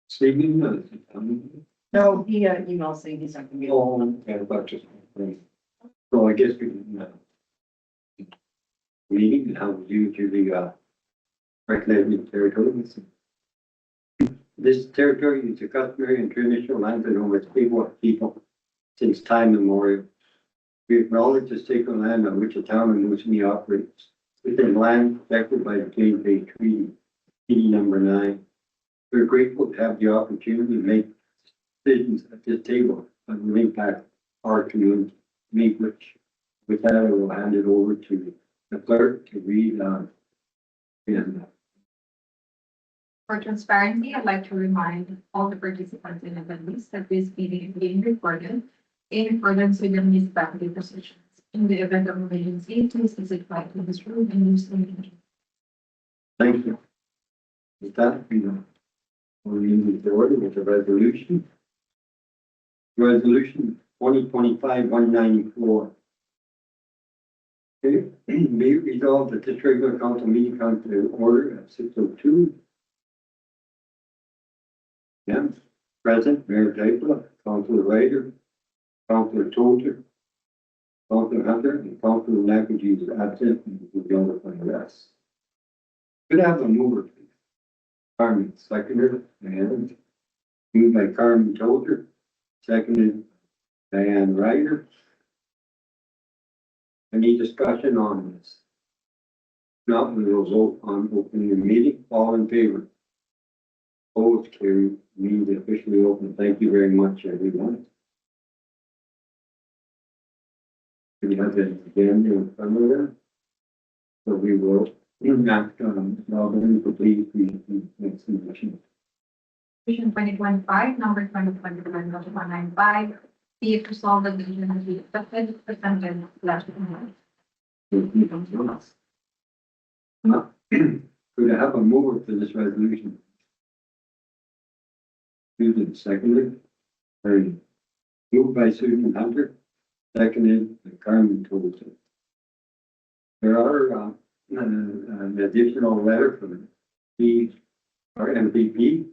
Speaking No, he emailed saying he's not gonna be. oh, yeah, but just, so I guess we can, meeting, how would you do the, recommended territories? This territory is a customary and traditional land that owns people since time immemorial. We acknowledge the sacred land on which the town of Moosonee operates, within land protected by the James Bay Treaty, Treaty number 9. We're grateful to have the opportunity to make decisions at this table that will impact our community. With that, I will hand it over to the clerk to read and For transparency, I'd like to remind all the participants in attendees that this meeting is being recorded in accordance with the municipality procedures. In the event of emergency, please exit quiet in this room and use the meeting. thank you. With that, we'll move the order with the resolution. Resolution 2025-194. Okay, be it resolved that this regular council meeting comes to order at 6:02. Yeah, present, Mayor Dyke, Councilor Ryder, Councilor Tozer, Councilor Hunter, and Councilor Nakaji is absent and will be on the rest. Could I have a mover, please? Carmen, seconder, and moved by Carmen Tozer, seconded Diane Ryder. Any discussion on this? Not, we will vote on opening the meeting. All in favor? Opposed, carried, meeting officially open. Thank you very much, everyone. We have it again in front of them. So we will enact Robin, please read the next motion. Resolution 2025, number 2025-195, be it resolved that the agenda be accepted, presented, last month. Could I have a mover for this resolution? Susan, seconded. Heard. Moved by Susan Hunter, seconded by Carmen Tozer. There are an additional letter from our MVP.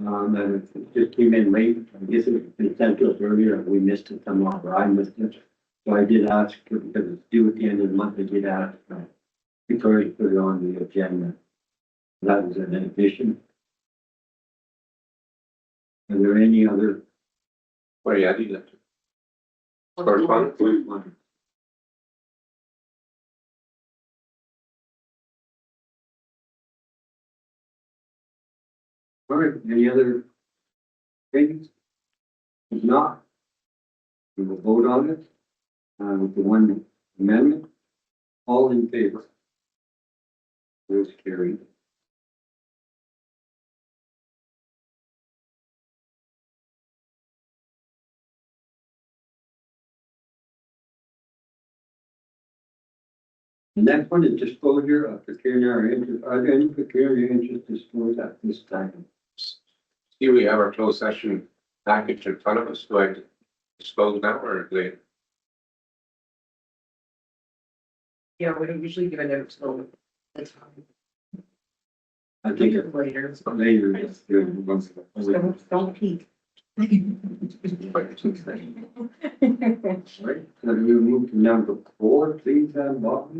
That just came in late. I guess it was sent to us earlier. We missed it somehow, or I missed it. So I did ask, because it's due at the end of the month, I did ask Victoria to put it on the agenda. That was an addition. Are there any other? Where are you adding that to? Correspondence? All right, any other things? If not, we will vote on it with the one amendment. All in favor? Those carried. The next one is disclosure of pecuniary interest. Are there any pecuniary interest disclosed at this time? Here we have our closed session package in front of us. Do I disclose now or later? Yeah, we don't usually give a note till the time. I think it's Later. later. It's good. Don't peek. Right, so we move to number 4, please, Bob.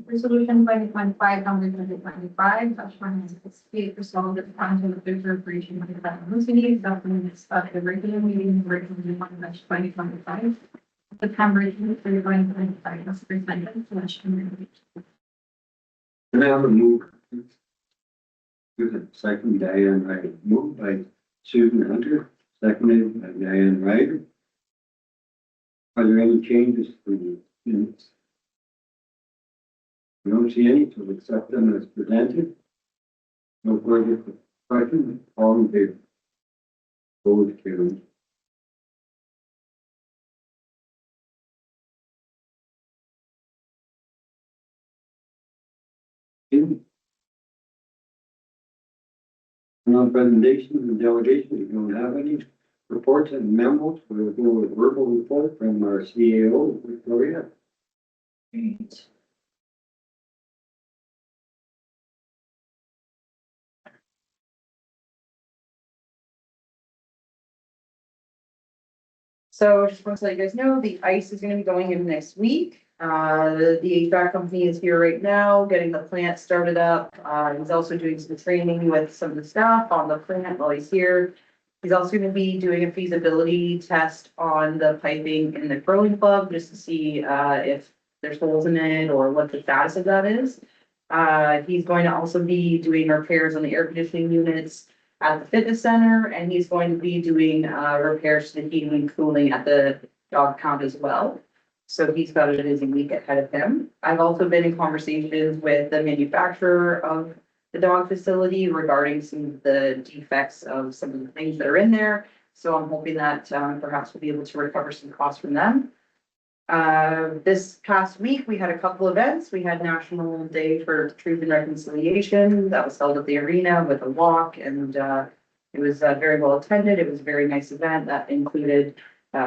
Resolution 2025, number 2025-196, be it resolved that the council of the corporation of the town of Moosonee documents of the regular meeting resolution 1/2025, September 23, 2025, as presented, /. Can I have a move? Susan, second, Diane Ryder. Moved by Susan Hunter, seconded by Diane Ryder. Are there any changes to the minutes? We don't see any, so we'll accept them as presented. No further questions, all in favor? Opposed, carried. On presentations and delegations, we don't have any reports and memos. We'll go with verbal report from our CAO, Victoria. Great. So just want to let you guys know, the ice is gonna be going in next week. The HVAC company is here right now, getting the plant started up. He's also doing some training with some of the staff on the plant while he's here. He's also gonna be doing a feasibility test on the piping in the curling club, just to see, if there's holes in it or what the status of that is. He's going to also be doing repairs on the air conditioning units at the fitness center, and he's going to be doing, repairs to the heating and cooling at the dog pound as well. So he's got a busy week ahead of him. I've also been in conversations with the manufacturer of the dog facility regarding some of the defects of some of the things that are in there. So I'm hoping that, perhaps we'll be able to recover some costs from them. This past week, we had a couple events. We had National Day for Truth and Reconciliation that was held at the arena with a walk, and it was very well attended. It was a very nice event that included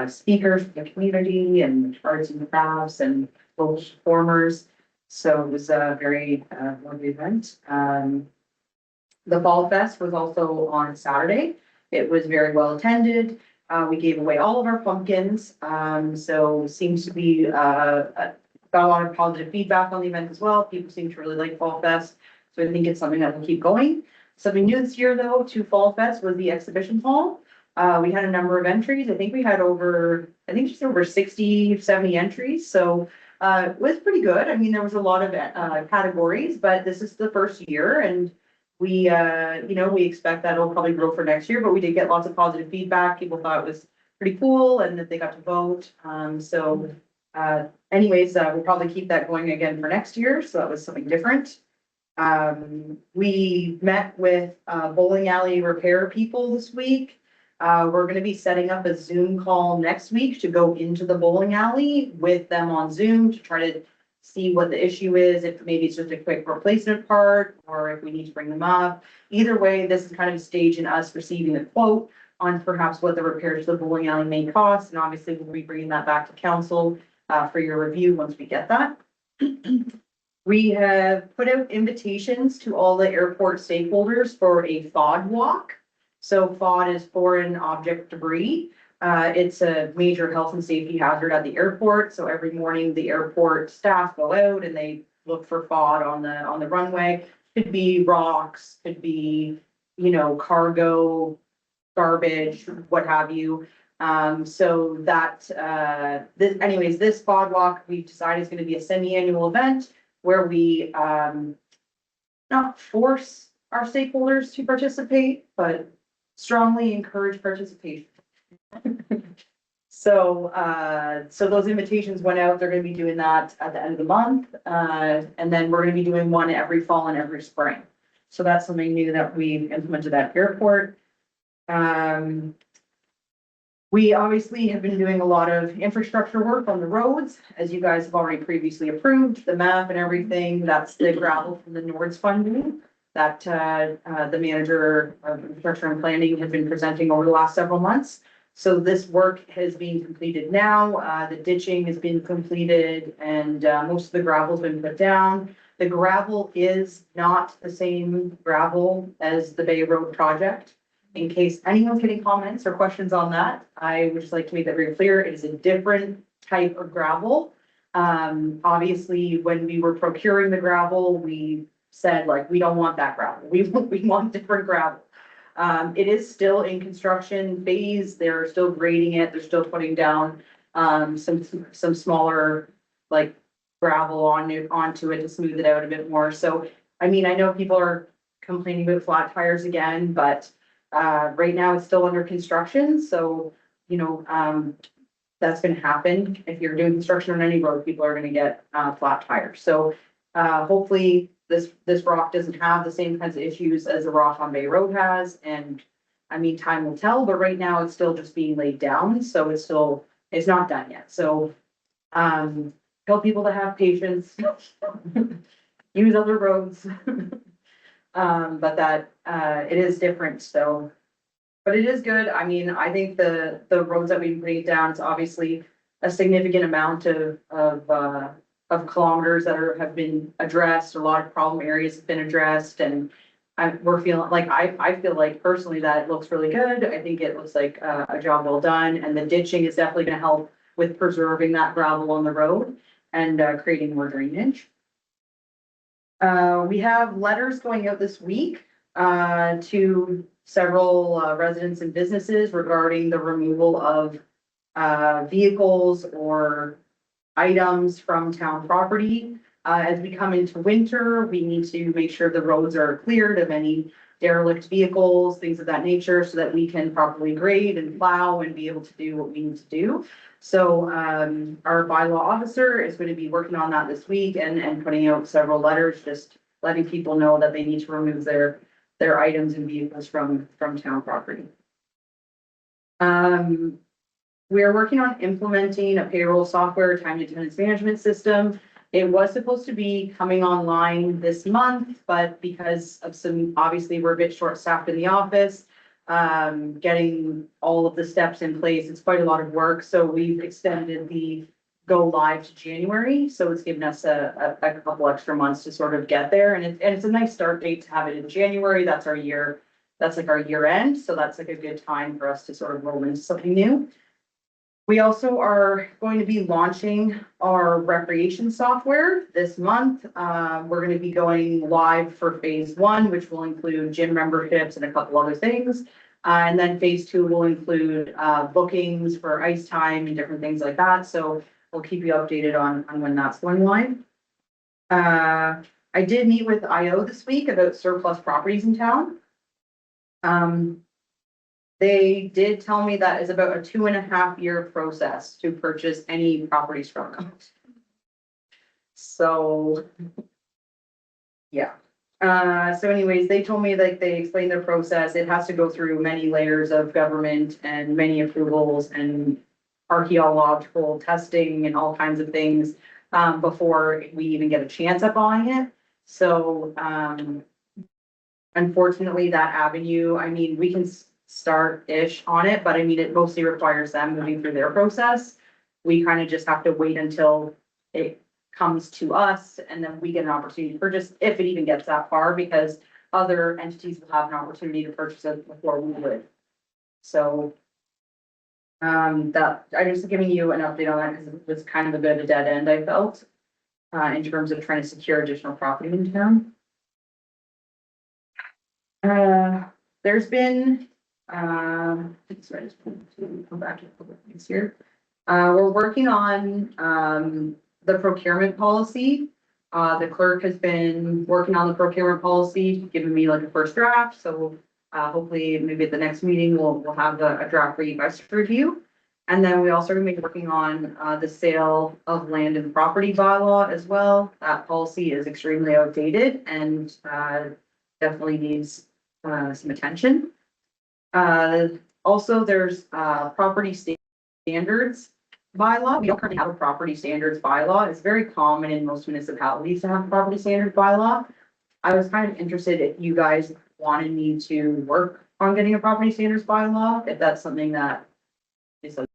speakers from the community and arts and crafts and local performers. So it was a very lovely event. The Fall Fest was also on Saturday. It was very well attended. We gave away all of our pumpkins, so seems to be, got a lot of positive feedback on the event as well. People seem to really like Fall Fest, so I think it's something that will keep going. Something new this year, though, to Fall Fest was the exhibition hall. We had a number of entries. I think we had just over 60, 70 entries, so it was pretty good. I mean, there was a lot of categories, but this is the first year, and we, we expect that it'll probably grow for next year, but we did get lots of positive feedback. People thought it was pretty cool and that they got to vote. Anyways, we'll probably keep that going again for next year. So that was something different. We met with bowling alley repair people this week. We're gonna be setting up a Zoom call next week to go into the bowling alley with them on Zoom to try to see what the issue is, if maybe it's just a quick replacement part, or if we need to bring them up. Either way, this is kind of a stage in us receiving a quote on perhaps what the repairs to the bowling alley may cost, and obviously we'll be bringing that back to council for your review once we get that. We have put out invitations to all the airport stakeholders for a FOD walk. So FOD is foreign object debris. It's a major health and safety hazard at the airport. So every morning the airport staff go out and they look for FOD on the runway. Could be rocks, could be, cargo, garbage, what have you. So that, this FOD walk we've decided is going to be a semi-annual event where we not force our stakeholders to participate, but strongly encourage participation. So those invitations went out. They're going to be doing that at the end of the month. And then we're going to be doing one every fall and every spring. So that's something new that we've implemented at airport. We obviously have been doing a lot of infrastructure work on the roads, as you guys have already previously approved, the map and everything. That's the gravel from the Nords funding that the manager of infrastructure and planning has been presenting over the last several months. So this work has been completed now. The ditching has been completed and most of the gravel's been put down. The gravel is not the same gravel as the Bay Road project. In case anyone's getting comments or questions on that, I would just like to make that very clear. It is a different type of gravel. Obviously, when we were procuring the gravel, we said we don't want that gravel. We want different gravel. It is still in construction phase. They're still grading it. They're still putting down some smaller gravel onto it to smooth it out a bit more. So, I mean, I know people are complaining about flat tires again, but right now it's still under construction. So, that's going to happen. If you're doing construction on any road, people are going to get flat tires. So hopefully this rock doesn't have the same kinds of issues as the rock on Bay Road has. And I mean, time will tell, but right now it's still just being laid down. So it's not done yet. So tell people to have patience, use other roads. But that it is different. So, but it is good. I mean, I think the roads that we've laid down, it's obviously a significant amount of kilometers that have been addressed. A lot of problem areas have been addressed, and we're feeling like, I feel like personally that it looks really good. I think it looks like a job well done, and the ditching is definitely gonna help with preserving that gravel on the road and creating more drainage. We have letters going out this week to several residents and businesses regarding the removal of vehicles or items from town property. As we come into winter, we need to make sure the roads are cleared of any derelict vehicles, things of that nature, so that we can properly grade and plow and be able to do what we need to do. So our bylaw officer is going to be working on that this week and putting out several letters, just letting people know that they need to remove their items and vehicles from town property. We are working on implementing a payroll software time and attendance management system. It was supposed to be coming online this month, but because of obviously we're a bit short-staffed in the office, getting all of the steps in place, it's quite a lot of work. So we've extended the go live to January. So it's given us a couple extra months to sort of get there. And it's a nice start date to have it in January. That's our year. That's like our year end. So that's like a good time for us to sort of roll into something new. We also are going to be launching our recreation software this month. We're going to be going live for phase 1, which will include gym memberships and a couple other things. And then phase 2 will include bookings for ice time and different things like that. So we'll keep you updated on when that's going live. I did meet with IO this week about surplus properties in town. They did tell me that is about a 2.5-year process to purchase any properties from them. So, yeah. So anyways, they told me like they explained their process. It has to go through many layers of government and many approvals and archaeological testing and all kinds of things before we even get a chance at buying it. So, unfortunately, that avenue, I mean, we can start-ish on it, but I mean, it mostly requires them moving through their process. We kind of just have to wait until it comes to us and then we get an opportunity to purchase, if it even gets that far, because other entities will have an opportunity to purchase it before we would. So that I'm just giving you an update on that because it was kind of a bit of a dead end, I felt, in terms of trying to secure additional property in town. There's been sorry, just come back to a couple of things here. We're working on the procurement policy. The clerk has been working on the procurement policy, giving me like a first draft. So hopefully maybe at the next meeting, we'll have a draft for you guys to review. And then we also going to be working on the sale of land and property bylaw as well. That policy is extremely outdated and definitely needs some attention. Also, there's property standards bylaw. We don't currently have a property standards bylaw. It's very common in most municipalities to have a property standards bylaw. I was kind of interested if you guys wanted me to work on getting a property standards bylaw, if that's something that is of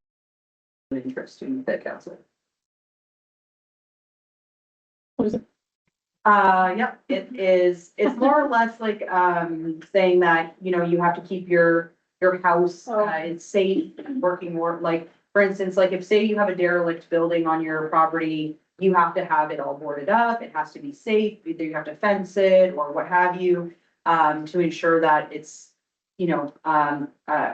interest to the council. What is it? Yep, it is, it's more or less like, saying that, you know, you have to keep your house, it's safe, working more, like, for instance, like if say you have a derelict building on your property, you have to have it all boarded up, it has to be safe, either you have to fence it or what have you, to ensure that it's, you know,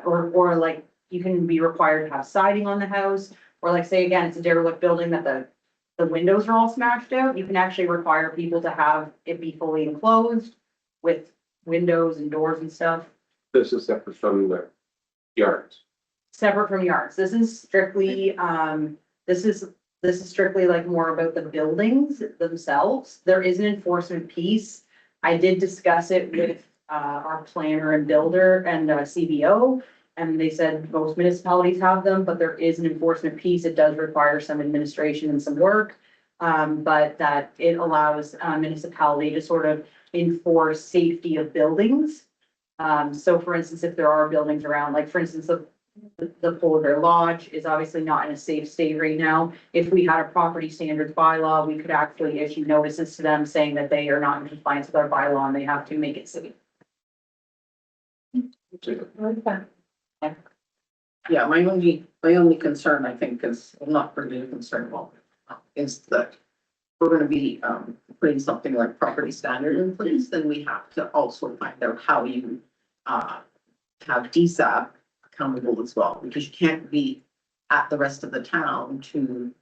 or like you can be required to have siding on the house, or like say again, it's a derelict building that the windows are all smashed out, you can actually require people to have it be fully enclosed with windows and doors and stuff. This is separate from the yards. Separate from yards. This is strictly, this is strictly like more about the buildings themselves. There is an enforcement piece. I did discuss it with our planner and builder and CBO. And they said most municipalities have them, but there is an enforcement piece. It does require some administration and some work. But that it allows a municipality to sort of enforce safety of buildings. So for instance, if there are buildings around, like for instance, the Polar Bear Lodge is obviously not in a safe state right now. If we had a property standards bylaw, we could actually issue notices to them saying that they are not in compliance with our bylaw and they have to make it safe. Yeah, my only concern, I think, is, well, not really a concern, well, is that we're gonna be, putting something like property standard in place, then we have to also find out how you, have DSAP accountable as well, because you can't be at the rest of the town to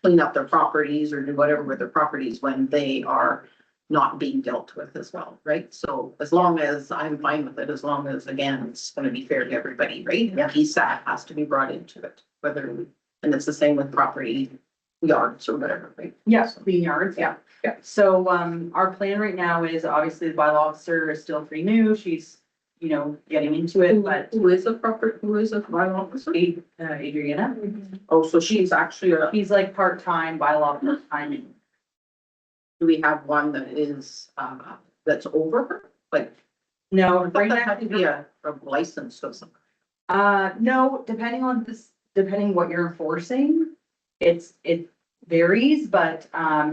clean up their properties or do whatever with their properties when they are not being dealt with as well, right? So as long as I'm fine with it, as long as, again, it's gonna be fair to everybody, right? Yeah. DSAP has to be brought into it, whether, and it's the same with property yards or whatever, right? Yeah, clean yards, yeah. Yeah. So, our plan right now is obviously the bylaw officer is still pretty new. She's, getting into it, but Who is a bylaw officer? Adriana, Oh, so she's actually he's like part-time bylaw, part-time. do we have one that is, that's over her? Like, No, I right thought that now, had to be a license or something. no, depending what you're enforcing, it varies, but,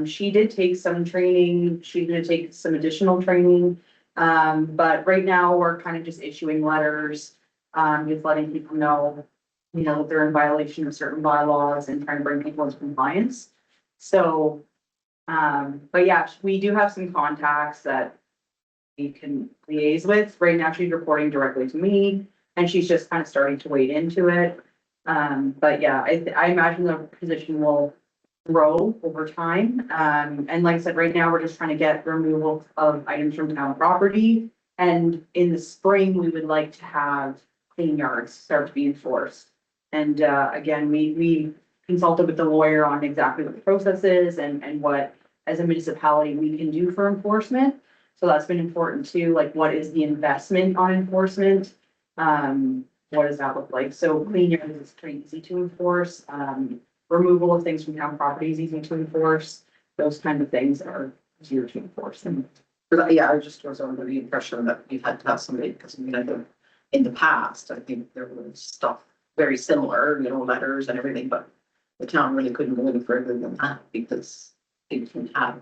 she did take some training, she's gonna take some additional training. But right now, we're kind of just issuing letters, just letting people know, that they're in violation of certain bylaws and trying to bring people into compliance. So, but yeah, we do have some contacts that we can liaise with. Right now, she's reporting directly to me, and she's just kind of starting to wade into it. But yeah, I imagine the position will grow over time. And like I said, right now, we're just trying to get removal of items from town property. And in the spring, we would like to have clean yards start to be enforced. And, again, we consulted with the lawyer on exactly what the process is and what, as a municipality, we can do for enforcement. So that's been important too, like what is the investment on enforcement? What does that look like? So clean yards is pretty easy to enforce. Removal of things from town property is easy to enforce. Those kind of things are easier to enforce. Yeah, I just was under the impression that you had to have somebody, because I think in the past, I think there was stuff very similar, letters and everything, but the town really couldn't go any further than that because they didn't have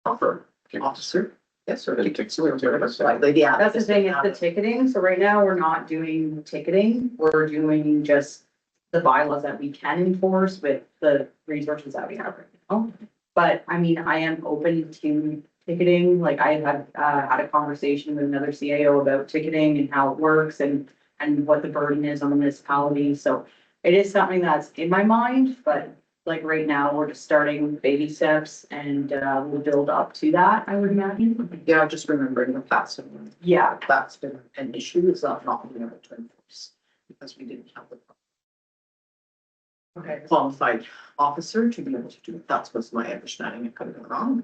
proper officer. Yes, or tickets or whatever. Yeah. That's the thing, it's the ticketing. So right now, we're not doing ticketing. We're doing just the bylaws that we can enforce with the resources that we have right now. But I mean, I am open to ticketing. Like I had a conversation with another CAO about ticketing and how it works and what the burden is on the municipality. So it is something that's in my mind, but like right now, we're just starting baby steps and we'll build up to that, I would imagine. Yeah, just remembering the past. Yeah, That's been an issue, is not being able to enforce because we didn't have the okay. qualified officer to be able to do it. That was my understanding. It could have been wrong.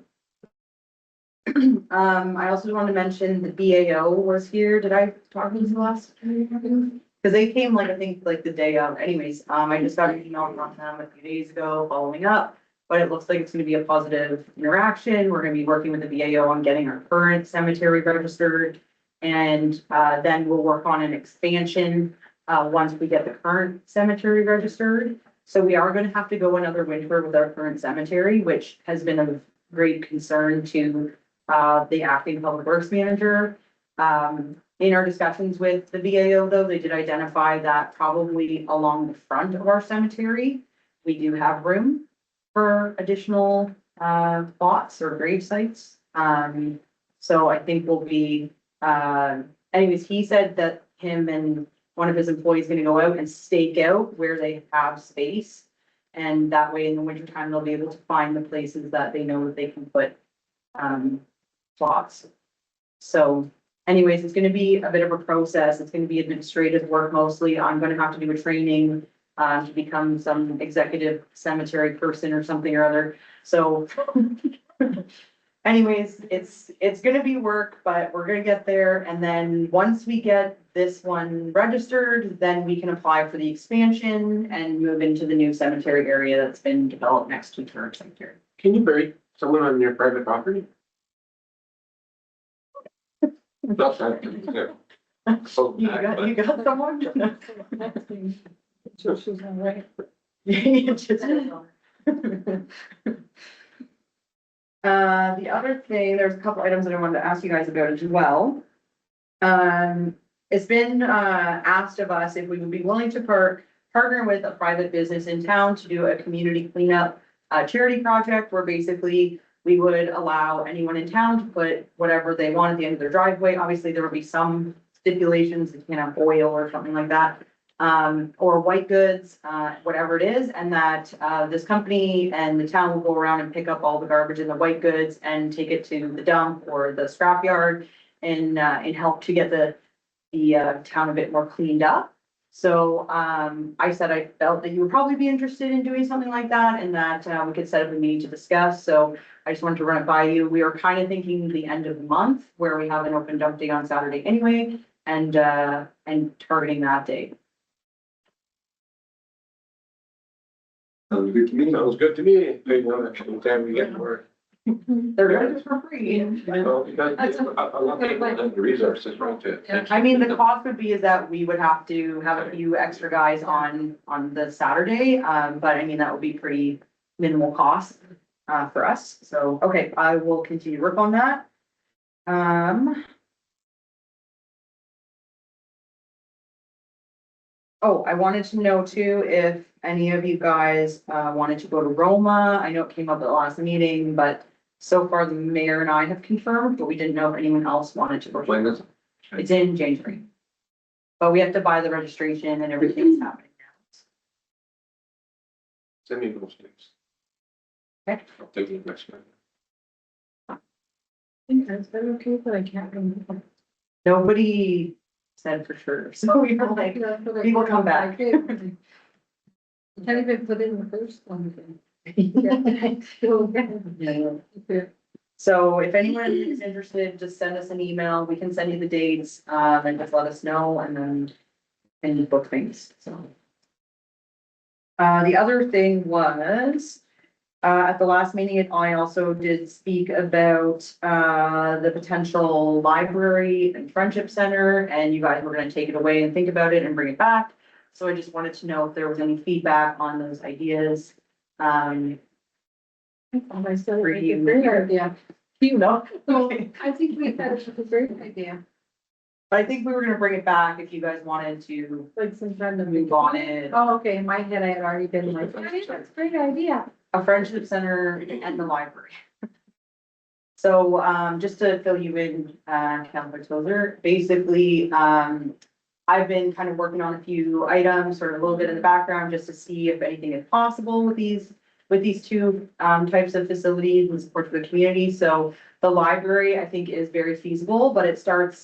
I also wanted to mention the BAO was here. Did I talk to you last? Because they came I think the day of. Anyways, I just got an email from them a few days ago following up. But it looks like it's gonna be a positive interaction. We're gonna be working with the BAO on getting our current cemetery registered. And then we'll work on an expansion once we get the current cemetery registered. So we are gonna have to go another winter with our current cemetery, which has been of great concern to the acting public works manager. In our discussions with the BAO though, they did identify that probably along the front of our cemetery, we do have room for additional plots or grave sites. So I think we'll be, anyways, he said that him and one of his employees gonna go out and stake out where they have space. And that way in the wintertime, they'll be able to find the places that they know that they can put plots. So anyways, it's gonna be a bit of a process. It's gonna be administrative work mostly. I'm gonna have to do a training to become some executive cemetery person or something or other. So anyways, it's gonna be work, but we're gonna get there. And then once we get this one registered, then we can apply for the expansion and move into the new cemetery area that's been developed next to the current cemetery. Can you bury someone on your private property? Not that. So You got someone? So she's not right. The other thing, there's a couple items that I wanted to ask you guys about as well. it's been, asked of us if we would be willing to partner with a private business in town to do a community cleanup, charity project where basically we would allow anyone in town to put whatever they want at the end of their driveway. Obviously, there would be some stipulations, you can have oil or something like that. Or white goods, whatever it is, and that, this company and the town will go around and pick up all the garbage in the white goods and take it to the dump or the scrapyard and help to get the town a bit more cleaned up. So, I said I felt that you would probably be interested in doing something like that and that, we could set up a meeting to discuss. So I just wanted to run it by you. We were kind of thinking the end of the month where we have an open dump day on Saturday anyway, and targeting that day. Sounds good to me. Sounds good to me. Anytime we get more. They're doing it for free. Well, because a lot of people have the resources, right, to. I mean, the cost would be is that we would have to have a few extra guys on the Saturday, but I mean, that would be pretty minimal cost, for us. So, okay, I will continue to work on that. Oh, I wanted to know too, if any of you guys, wanted to go to Roma. I know it came up at the last meeting, but so far the mayor and I have confirmed, but we didn't know if anyone else wanted to go. When is it? It's in January. But we have to buy the registration and everything's happening Send me those things. now. Okay. I'll take it next time. I think that's been okay, but I can't remember. Nobody said for sure, so we were like, people come back. Can't even put in the first one. So if anyone is interested, just send us an email. We can send you the dates, and just let us know and then and book things, so. The other thing was, at the last meeting, I also did speak about, the potential library and friendship center, and you guys were gonna take it away and think about it and bring it back. So I just wanted to know if there was any feedback on those ideas. I still think it's a great idea. You know, I think we thought it was a great idea, but I think we were gonna bring it back if you guys wanted to like some kind of. move on it. Oh, okay, in my head, I had already been like, I think that's a great idea. A friendship center and the library. So, just to fill you in, Councilor Tozer, basically, I've been kind of working on a few items, sort of a little bit in the background, just to see if anything is possible with these two, types of facilities and support for the community. So the library, I think, is very feasible, but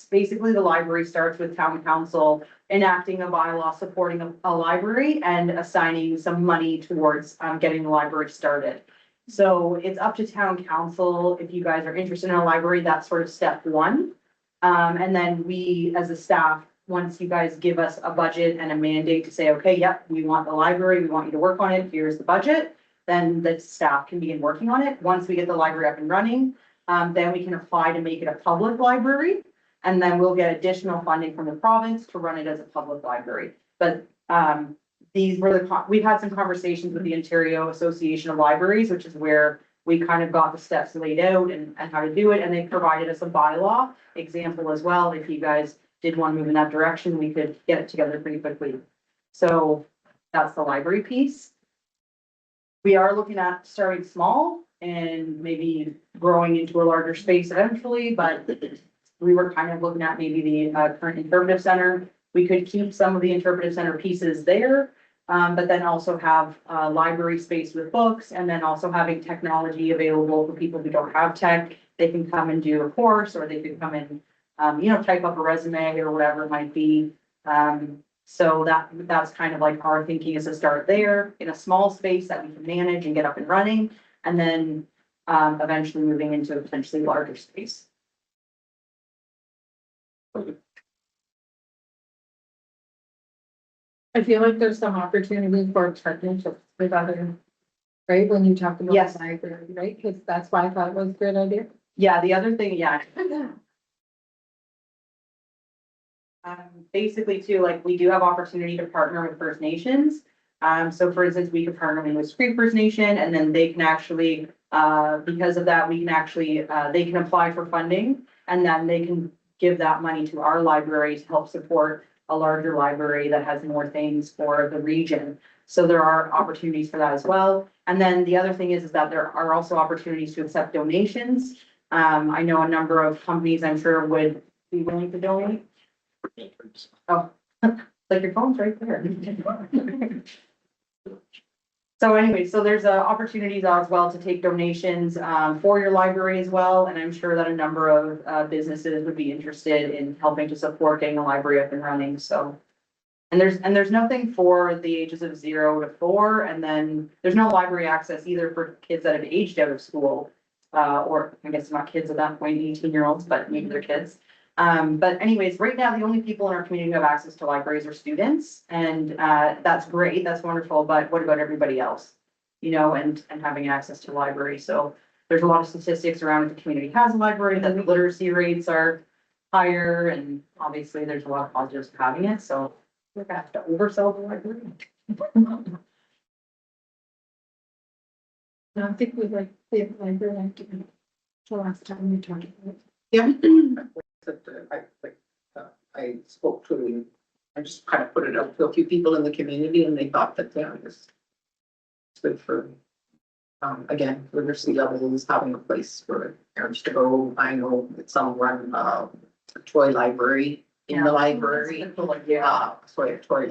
basically the library starts with town council enacting a bylaw supporting a library and assigning some money towards, getting the library started. So it's up to town council. If you guys are interested in a library, that's sort of step one. And then we, as a staff, once you guys give us a budget and a mandate to say, okay, yep, we want the library, we want you to work on it, here's the budget, then the staff can begin working on it. Once we get the library up and running, then we can apply to make it a public library. And then we'll get additional funding from the province to run it as a public library. But, we've had some conversations with the Ontario Association of Libraries, which is where we kind of got the steps laid out and how to do it. And they provided us a bylaw example as well. If you guys did want to move in that direction, we could get it together pretty quickly. So that's the library piece. We are looking at starting small and maybe growing into a larger space eventually, but we were kind of looking at maybe the current interpretive center. We could keep some of the interpretive center pieces there, but then also have library space with books, and then also having technology available for people who don't have tech. They can come and do a course, or they could come and, type up a resume or whatever it might be. So that's kind of like our thinking, is to start there in a small space that we can manage and get up and running, and then eventually moving into a potentially larger space. I feel like there's some opportunity for partnerships with other, right, when you talk about Yes. the library, right? Because that's why I thought it was a good idea. Yeah, the other thing, yeah, basically too, like, we do have opportunity to partner with First Nations. So for instance, we could partner with Creek First Nation, and then they can actually, because of that, we can actually, they can apply for funding, and then they can give that money to our library to help support a larger library that has more things for the region. So there are opportunities for that as well. And then the other thing is that there are also opportunities to accept donations. I know a number of companies I'm sure would be willing to donate. Oh, like your phone's right there. So anyway, so there's opportunities as well to take donations for your library as well, and I'm sure that a number of businesses would be interested in helping to support getting the library up and running, so. And there's nothing for the ages of 0 to 4, and then there's no library access either for kids that have aged out of school. Or I guess not kids at that point, 18-year-olds, but maybe they're kids. But anyways, right now, the only people in our community who have access to libraries are students, and that's great, that's wonderful, but what about everybody else? You know, and having access to library, so there's a lot of statistics around if the community has a library, that the literacy rates are higher, and obviously there's a lot of positives to having it, so we're gonna have to oversell the library. No, I think we like the library activity. The last time we talked about it. Yeah. I spoke to, I just kind of put it up to a few people in the community and they thought that, yeah, it was good for, again, literacy levels, having a place for parents to go. I know that some run, a toy library in the library. Sorry, toy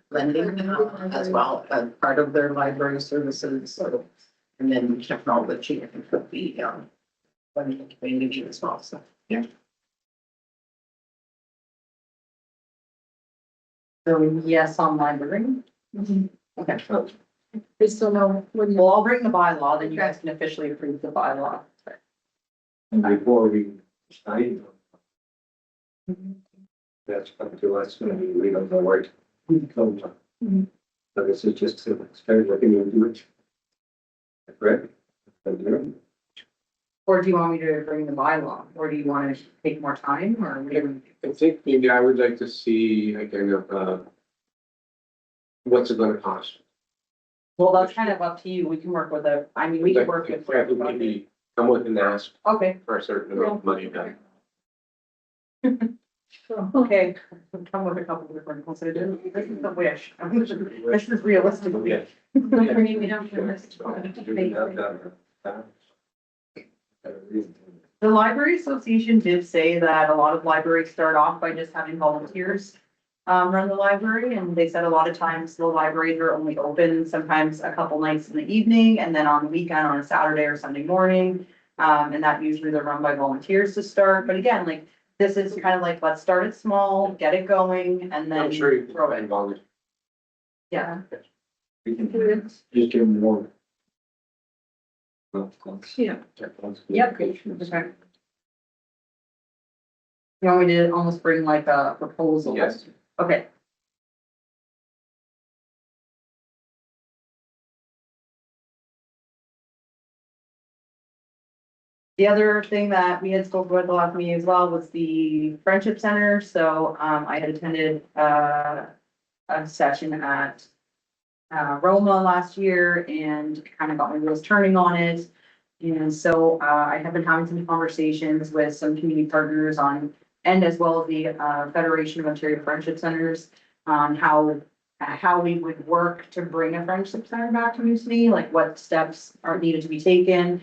lending, as well, as part of their library services, so. And then technology, I think would be, one in the community as well, so, yeah. So yes on library. Okay. We still know what you. Well, I'll bring the bylaw, then you guys can officially approve the bylaw. And before we sign, that's up to us, I mean, we don't know where it comes from. Mhm. So this is just to start looking into it. Correct? Or do you want me to bring the bylaw, or do you want to take more time, or? I think maybe I would like to see again of, what's it gonna cost? Well, that's kind of up to you. We can work with it. I mean, we can work with. Yeah, maybe come with and ask Okay, for a certain amount of money then. okay. Come with a couple of different ones. This is the wish. This is realistic. Yeah. I mean, we don't do this. The Library Association did say that a lot of libraries start off by just having volunteers run the library, and they said a lot of times the libraries are only open sometimes a couple nights in the evening, and then on the weekend on a Saturday or Sunday morning. And that usually they're run by volunteers to start, but again, like, this is kind of like, let's start it small, get it going, and then I'm sure you can throw find it. volunteers. Yeah, We can just give them more. Yeah. yep. Okay. You want me to almost bring like a proposal? Yes. Okay. The other thing that we had spoken about the last meeting as well was the Friendship Center, so, I had attended, a session at Roma last year and kind of got my wheels turning on it. And so, I have been having some conversations with some community partners on, and as well as the, Federation of Ontario Friendship Centers, on how we would work to bring a friendship center back to Moosonee, like what steps are needed to be taken.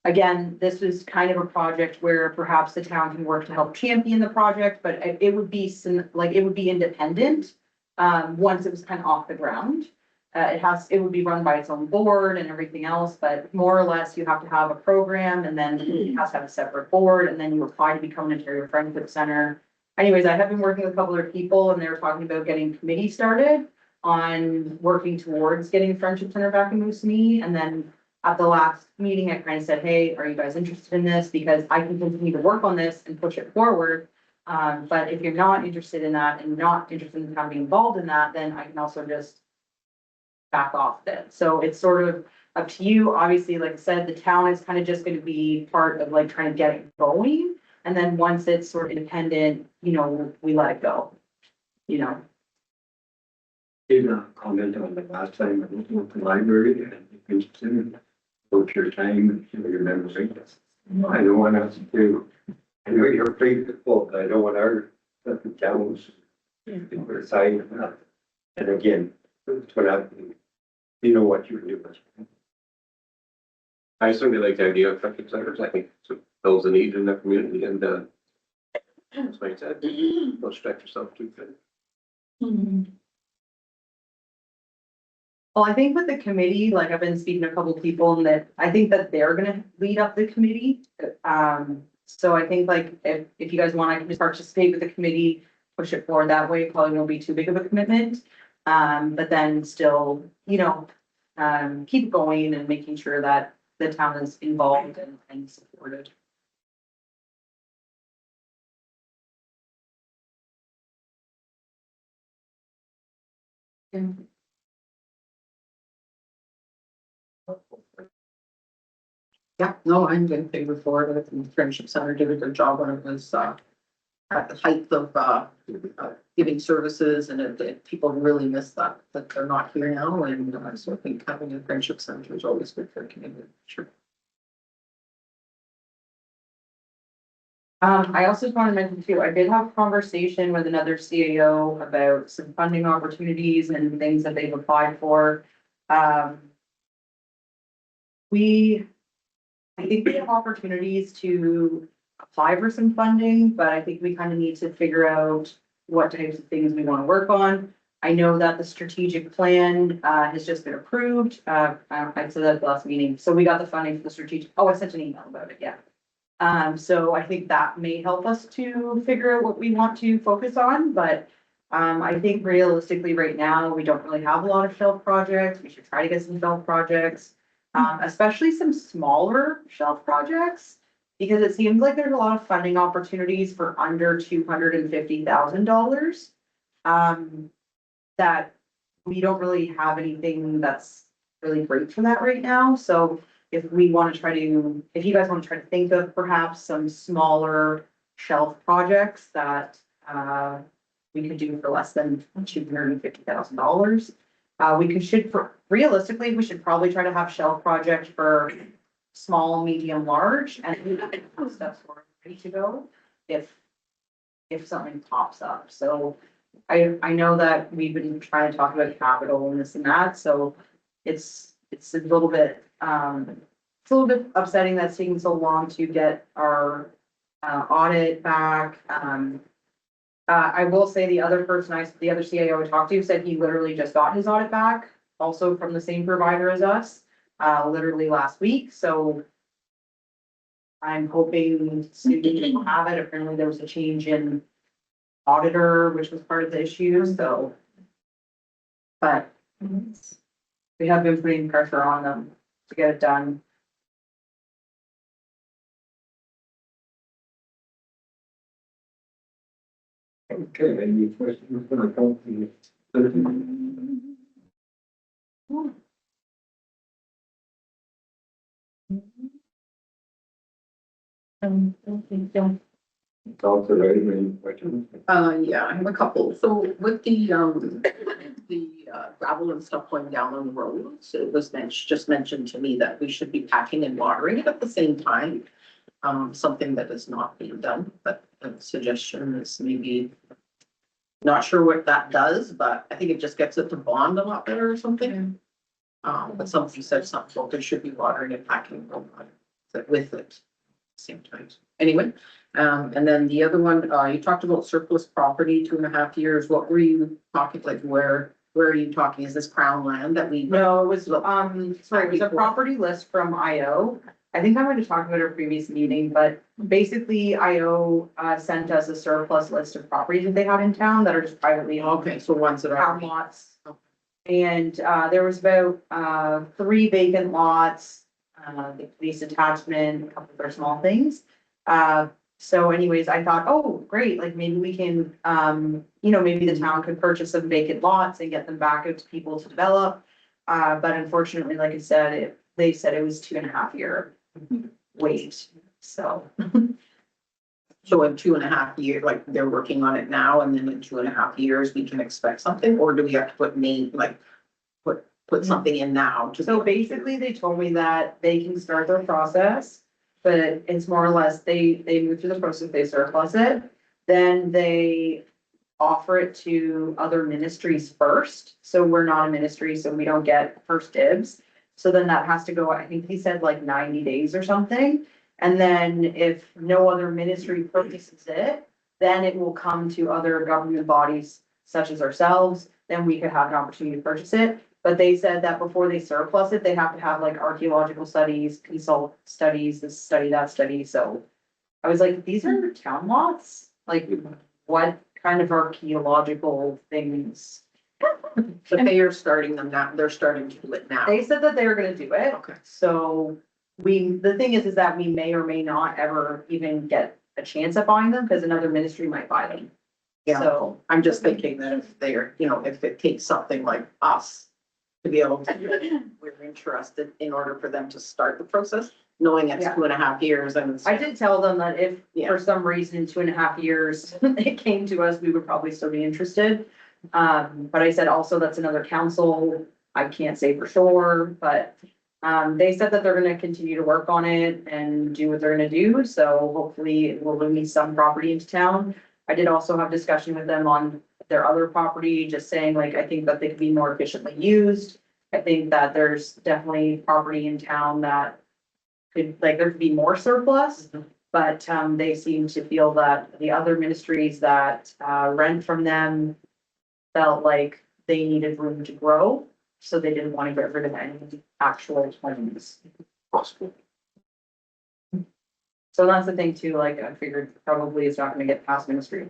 Again, this is kind of a project where perhaps the town can work to help champion the project, but it would be it would be independent. Once it was kind of off the ground. It would be run by its own board and everything else, but more or less you have to have a program and then it has to have a separate board and then you apply to become an Ontario Friendship Center. Anyways, I have been working with a couple of people and they were talking about getting a committee started on working towards getting a Friendship Center back in Moosonee. And then at the last meeting, I kind of said, hey, are you guys interested in this? Because I can continue to work on this and push it forward. But if you're not interested in that and not interested in having involved in that, then I can also just back off then. So it's sort of up to you. Obviously, like I said, the town is kind of just going to be part of like trying to get it going. And then once it's sort of independent, we let it go, Did not comment on the last time I went to the library and consider both your time and your memory. I don't want us to I know you're pretty full, but I don't want our towns to put aside. And again, it's what happened. You know what you were doing. I certainly like the idea of traffic centers. I think it fills a need in the community and, that's what I said, don't stretch yourself too thin. Well, I think with the committee, like I've been speaking to a couple of people and that I think that they're gonna lead up the committee. So I think like if you guys want, I can just participate with the committee, push it forward that way, probably won't be too big of a commitment. But then still, keep going and making sure that the town is involved and supported. Yeah, no, I'm in favor for it. I think the Friendship Center did a good job when it was, at the height of, giving services and people really miss that they're not here now. And so I think having a Friendship Center is always good for a community. Sure. I also just wanted to mention too, I did have a conversation with another CAO about some funding opportunities and things that they've applied for. I think we have opportunities to apply for some funding, but I think we kind of need to figure out what types of things we want to work on. I know that the strategic plan, has just been approved. I said that at the last meeting. So we got the funding for the strategic, I sent an email about it, yeah. So I think that may help us to figure out what we want to focus on, but I think realistically right now, we don't really have a lot of shelf projects. We should try to get some shelf projects, especially some smaller shelf projects, because it seems like there's a lot of funding opportunities for under $250,000. That we don't really have anything that's really great for that right now. So if we want to try to, if you guys want to try to think of perhaps some smaller shelf projects that we could do for less than $250,000. Realistically, we should probably try to have shelf projects for small, medium, large, and stuff sort of ready to go if something pops up. So I know that we've been trying to talk about capital and this and that, so it's a little bit upsetting that it's taking so long to get our audit back. I will say the other CAO I talked to said he literally just got his audit back, also from the same provider as us, literally last week, so I'm hoping soon to have it. Apparently there was a change in auditor, which was part of the issue, so. But we have been putting pressure on them to get it done. Okay, any questions for the company? Thoughts or any questions? Yeah, I have a couple. So with the gravel and stuff going down on the roads, it was just mentioned to me that we should be packing and watering it at the same time. Something that is not being done, but a suggestion is maybe, not sure what that does, but I think it just gets it to bond a lot better or something. But somebody said something, well, there should be watering and packing with it at the same time. Anyway, and then the other one, you talked about surplus property, 2.5 years. What were you talking, like, where are you talking? Is this Crown land that we? No, it was, sorry, it was a property list from IO. I think I might have talked about it at a previous meeting, but basically IO sent us a surplus list of properties that they have in town that are just privately owned. Okay, so ones that are. Town lots. And there was about 3 vacant lots, the police attachment, a couple of other small things. So anyways, I thought, oh, great, like maybe we can, maybe the town could purchase some vacant lots and get them back out to people to develop. But unfortunately, like I said, they said it was 2.5 year wait, so. So in 2.5 years, like they're working on it now, and then in 2.5 years, we can expect something, or do we have to put something in now? So basically, they told me that they can start their process. but it's more or less, they move through the process, they surplus it. Then they offer it to other ministries first. So we're not a ministry, so we don't get first dibs. So then that has to go, I think he said like 90 days or something. And then if no other ministry purchases it, then it will come to other government bodies such as ourselves, then we could have an opportunity to purchase it. But they said that before they surplus it, they have to have like archaeological studies, consult studies, this study, that study, so. I was like, these are town lots, like what kind of archaeological things? But they are starting them now, they're starting to do it now. They said that they were gonna do it, Okay. so the thing is that we may or may not ever even get a chance at buying them, because another ministry might buy them. Yeah. So, I'm just thinking that if they're, you know, if it takes something like us to be able to, we're interested in order for them to start the process, knowing it's Yeah. 2.5 years and. I did tell them that if Yeah. for some reason in 2.5 years it came to us, we would probably still be interested. But I said also that's another council, I can't say for sure, but they said that they're gonna continue to work on it and do what they're gonna do, so hopefully it will release some property into town. I did also have discussion with them on their other property, just saying like, I think that they could be more efficiently used. I think that there's definitely property in town that could, like, there could be more surplus. But they seem to feel that the other ministries that rent from them felt like they needed room to grow, so they didn't want to get rid of any actual homes. Possible. So that's the thing too, like, I figured probably it's not gonna get past ministry.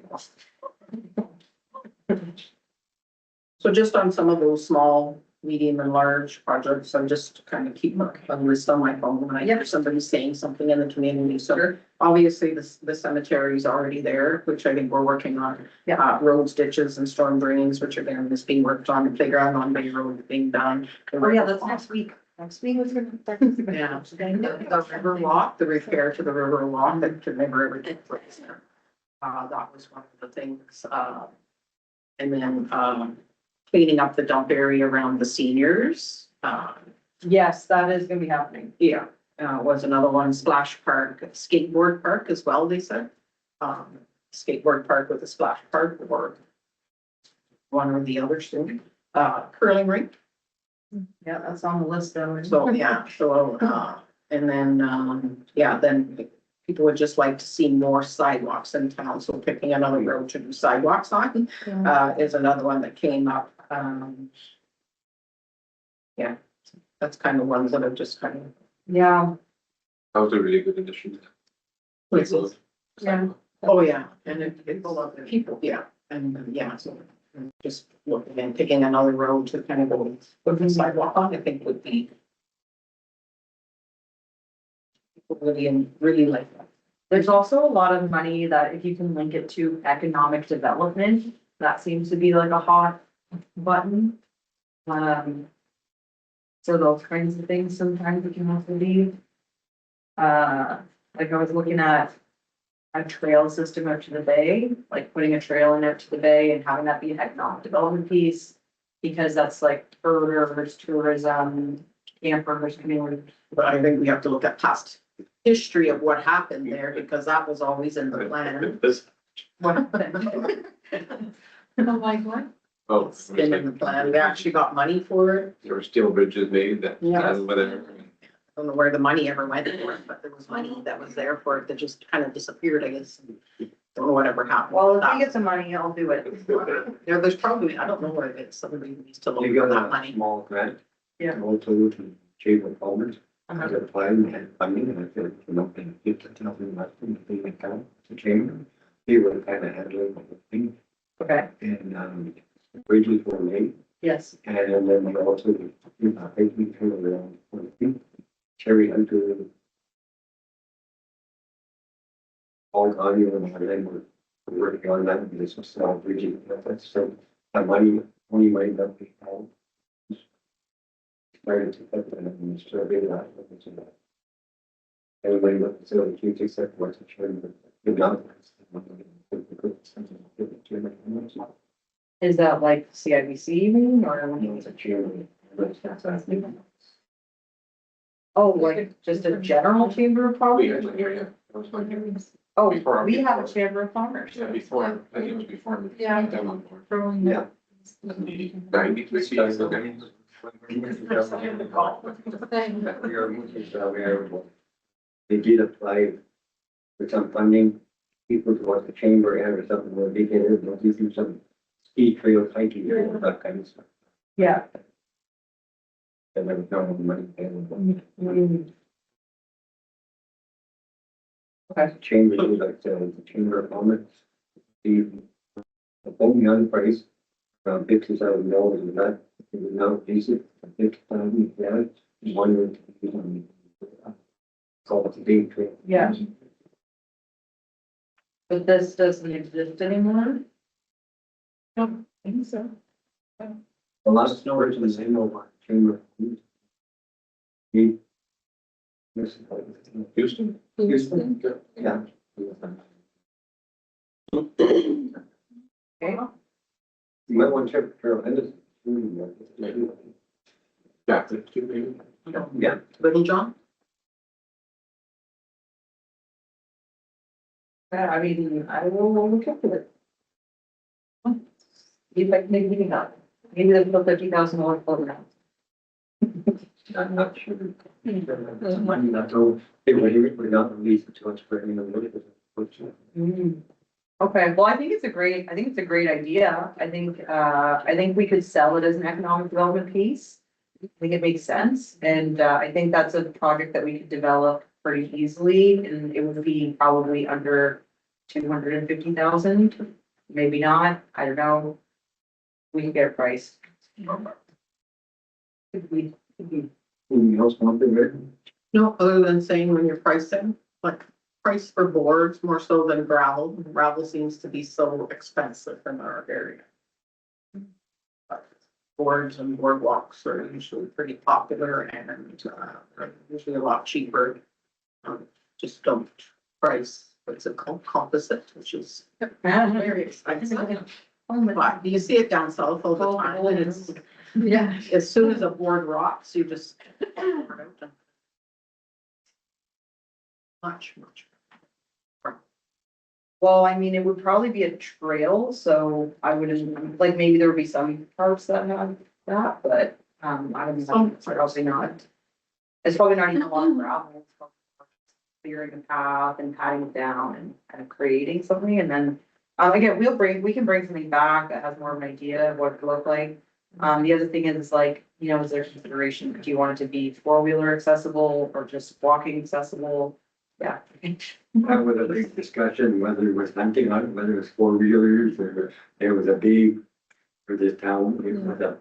So just on some of those small, medium and large projects, I'm just kind of keep a list on my phone when I hear somebody saying something in the community. So obviously the cemetery is already there, which I think we're working on. Yeah. Roads, ditches and storm drains, which are there, is being worked on, the playground on Bay Road is being done. Oh yeah, that's next week. Next week was. Yeah. The river walk, the repair to the river walk, that could never ever take place there. That was one of the things, and then, cleaning up the dump area around the seniors. Yes, that is gonna be happening. Yeah, was another one, splash park, skateboard park as well, they said. Skateboard park with a splash park or one or the other soon. Curling rink. Yeah, that's on the list though. So, yeah, so, and then, yeah, then people would just like to see more sidewalks in town, so picking another road to do sidewalks on, is another one that came up. Yeah, that's kind of ones that have just kind of. Yeah, That was a really good addition. Places. yeah. Oh, yeah, and it full of people, yeah, and, yeah, so just looking and picking another road to kind of go with the sidewalk on, I think would be. People really like that. There's also a lot of money that if you can link it to economic development, that seems to be like a hot button. So those kinds of things sometimes it can also be. Like I was looking at a trail system out to the bay, like putting a trail in out to the bay and having that be an economic development piece. Because that's like birders, tourism, campers, community. But I think we have to look at past history of what happened there, because that was always in the plan. What happened? Oh, like what? Oh, It's been in the plan, we actually got money for it, there were steel bridges made that, Yeah. over there. I don't know where the money ever went for it, but there was money that was there for it that just kind of disappeared, I guess. Don't know whatever happened. Well, with if that. we get some money, I'll do it. Yeah, there's probably, I don't know where it is, somebody needs to look You for got that a money. small grant. Yeah. Also to Chamber of Commerce. I Uh-huh. got applied and funding and I feel like, you know, paying 50,000 less in the big account to Chamber. He would kind of handle the whole thing Okay, and, bridges were made. yes. And then we also, basically turned around for the feet. Cherry Hunter. All audio and then we're working on that, and this was small bridging, that's so, the money, only money that we have. Started to put that in the survey that, which is that. Everybody looked, so the huge except what's the trend, but the not. Is that like CIBC you mean, or when you was a It's a chairman. That's what I was thinking. Oh, like just a general chamber of We commerce? actually, yeah, that was my hearing. Oh, Before- we have a chamber of commerce. Yeah, before, I think it was before. Yeah. Them on board. Throwing Yeah. 93 seats, so there- We are moving, so we are- They did apply for some funding, people who want the chamber and or something, where they get it, they'll do some ski trail hiking or that kind of stuff. Yeah. And then no money. Okay. Chamber, like the chamber of commerce, the only other price, around $50,000 and that, it was now decent, 50,000, yeah, one. Call it the day trip. Yeah. But this doesn't exist anymore? Don't think so. A lot of storage in the same over chamber. Yes. Houston? Houston, yeah. Okay. You might want to check Carolina's. Yeah, the two maybe. Yeah. Little John? Yeah, I mean, I will look into it. Maybe not. Maybe they'll put $50,000 program. I'm not sure. Money not to, they would not release it to us for any of the. Okay, well, I think it's a great idea. I think we could sell it as an economic development piece. I think it makes sense, and, I think that's a project that we could develop pretty easily, and it would be probably under 250,000. Maybe not, I don't know. We can get a price. Could we- Anything else want to do? No, other than saying when you're pricing, like price for boards more so than gravel. Gravel seems to be so expensive in our area. But boards and boardwalks are usually pretty popular and are usually a lot cheaper. Just don't price, what's it called, composite, which is very expensive. But you see it down south all the time and it's, Yeah. as soon as a board rocks, you just. Much. Well, I mean, it would probably be a trail, so I wouldn't, like, maybe there would be some parts that have that, but, I don't know, it's probably not. It's probably not even a lot of gravel. It's probably clearing a path and patting it down and kind of creating something, and then, again, we can bring something back that has more of an idea of what it could look like. The other thing is like, you know, is there consideration, do you want it to be four-wheeler accessible or just walking accessible? Yeah. That was a big discussion, whether it was hunting on, it, whether it was four-wheelers, or there was a big, for this town, it was a.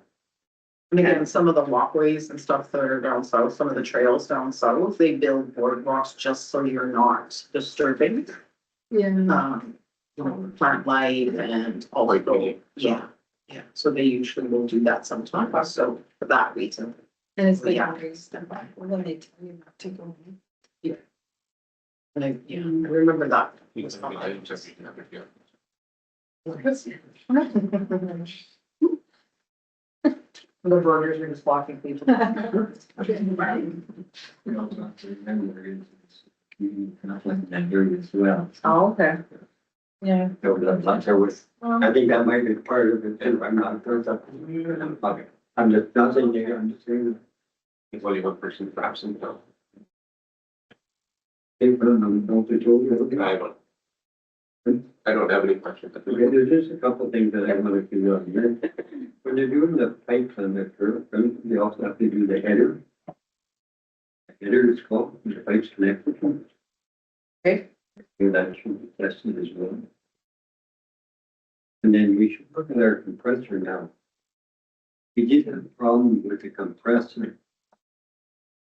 And again, some of the walkways and stuff that are down south, some of the trails down south, they build boardwalks just so you're not disturbing. Yeah. Plant life and all Like of we- yeah, so they usually will do that sometimes, so for that reason. And it's like, Yeah. when they tell you not to go. And I remember that. You can have it, I just have to have it, yeah. The burgers are just blocking people. We also have to remember it's community conflict in that area as well. Oh, okay. Yeah. So there was, I think that might be part of it too, I'm not, there's a, I'm just, not saying, yeah, I'm just saying. It's only one person perhaps in town. Hey, but don't they told you? I don't have any questions. Okay, there's just a couple of things that I wanted to know. When they're doing the pipes on the curb, they also have to do the header. The header is called, the pipes connected. Okay. So that should be tested as well. And then we should look at our compressor now. We did have a problem with the compressor.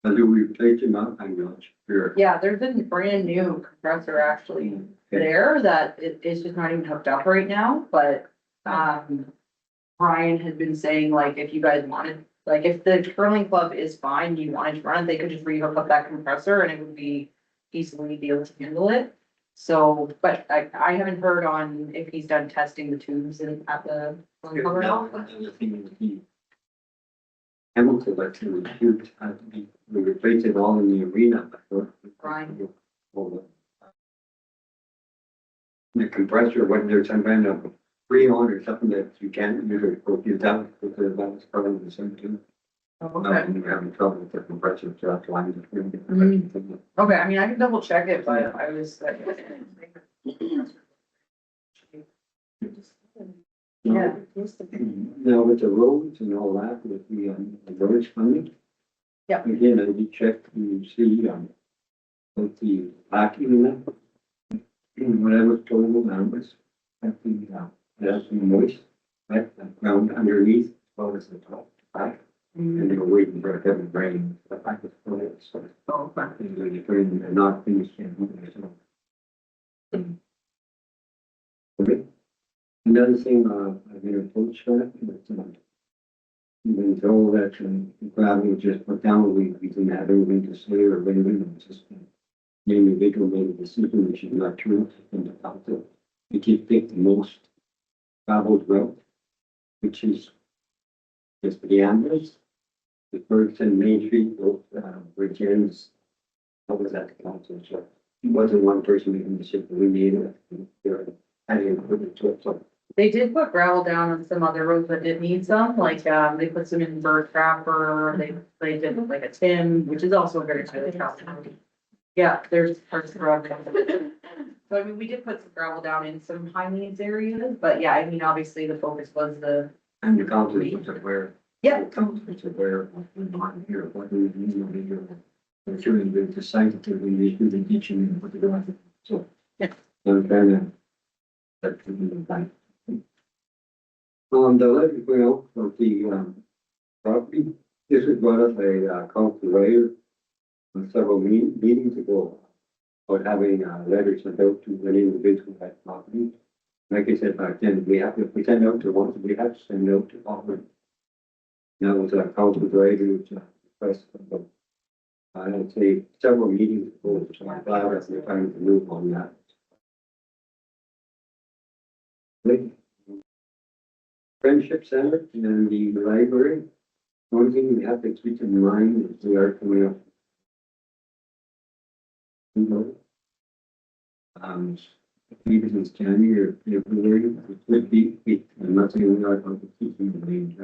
Whether we replaced it or not, I'm not sure. Yeah, there's a brand new compressor actually there that it's just not even hooked up right now, but, Brian had been saying like, if you guys wanted, like, if the curling club is fine, you wanted to run it, they could just re-hook up that compressor and it would be easily be able to handle it. So, but I haven't heard on if he's done testing the tubes at the curling club or not. The thing is, Hamilton, but it was huge. We replaced it all in the arena. Right. The compressor went there some kind of freon or something that you can't use it for you down because that was part of the same too. Okay. We're having trouble with the compressor, so that's why. Okay, I mean, I can double check it, but I was. Yeah. Now with the roads and all that, with the roads funding. Yeah. Again, I did check to see, with the lacking in that. When I was told that was, I think, that's moist, right, the ground underneath, as well as the top, back. And they were waiting for a heavy rain, but I was told it, so. Oh, okay. They're not finished yet. So. Okay. Another thing, I've been approached for it, but, even though that, the gravel was just put down, we didn't have anything to say or anything, it was just, the individual made a decision, we should not turn in the council. We keep pick the most traveled route, which is just the ambulance. The first and Main Street, both, which ends, what was that the council, so it wasn't one person making the decision, we made it. I didn't put it to it, so. They did put gravel down on some other roads that did need some, like, they put some in Bird Trapper, they did like a Tim, which is also a very highly traveled. Yeah, there's parts of the road. So I mean, we did put some gravel down in some high needs areas, but yeah, I mean, obviously the focus was the. And the council was aware. Yeah. The council was aware of what's going on here, what we need to do. I'm sure they decided to we do the ditching and what they're doing, so. Yeah. I'm trying to. That could be done. The letter going out of the, property, this was brought up a, council later. Several meetings ago. About having, letters sent out to an individual at property. Like I said back then, if we send out to one, we have to send out to all of them. That was a council writer, which, request of, I'd say several meetings ago, so I'm glad that we're trying to move on that. Friendship Center and the library. One thing we have to keep in mind is we are coming up. Maybe it's January or February, it could be, I'm not saying we are going to keep the name.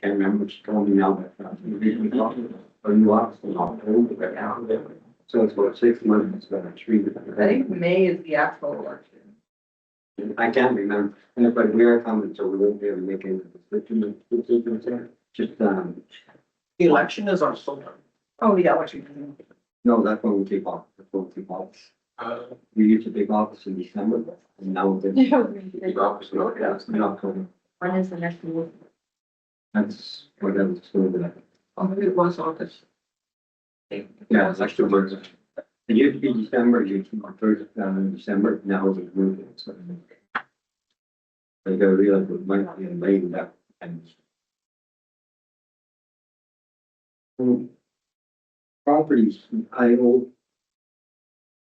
Can't remember what she told me now, but, we talked about a new office in October, right now. So it's about 6 months, it's about 3. I think May is the actual election. I can't remember, but we are coming, so we won't be able to make any decisions. Just, The election is on Sunday. Oh, yeah, what you mean. no, that's when we take off, that's when we take office. We used to take office in December, and now we're. The office, no, yeah. It's in October. When is the next meeting? That's what I was told that. Oh, it was August. Yeah, it's like 2 months. It used to be December, it used to be first, December, now it's moving, so. I gotta realize it might be in May that ends. Properties, Iowa.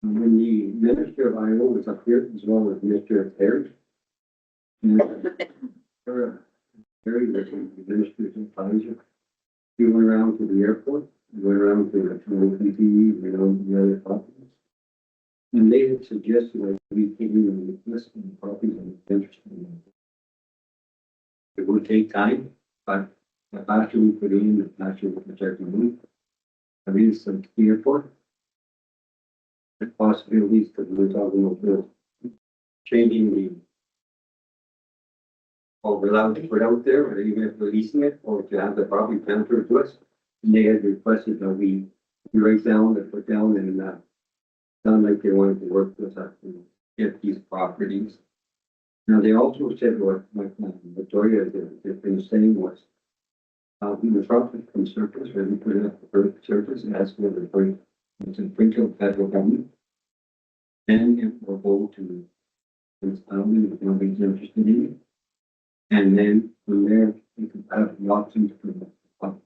When the Minister of Iowa was up here, as well as Mr. Affairs. Very different ministers and advisors. We went around to the airport, we went around to the OPP, we went around to the other properties. And they had suggested that we came in with list of the properties and interested in. It would take time, but the faster we put in, the faster we protect the move. I mean, it's like the airport. The possibilities, because we're talking about changing the. Or allowed to put out there, or even if releasing it, or to have the property transferred to us. And they had requested that we write down and put down and, sound like they wanted to work with us to get these properties. Now, they also said what, Victoria, they've been saying was, the property from surface, when we put it up for surface, it has to go to the point, it's in Springfield federal government. And it will go to, if nobody's interested in it. And then from there, you can have the option to put the public.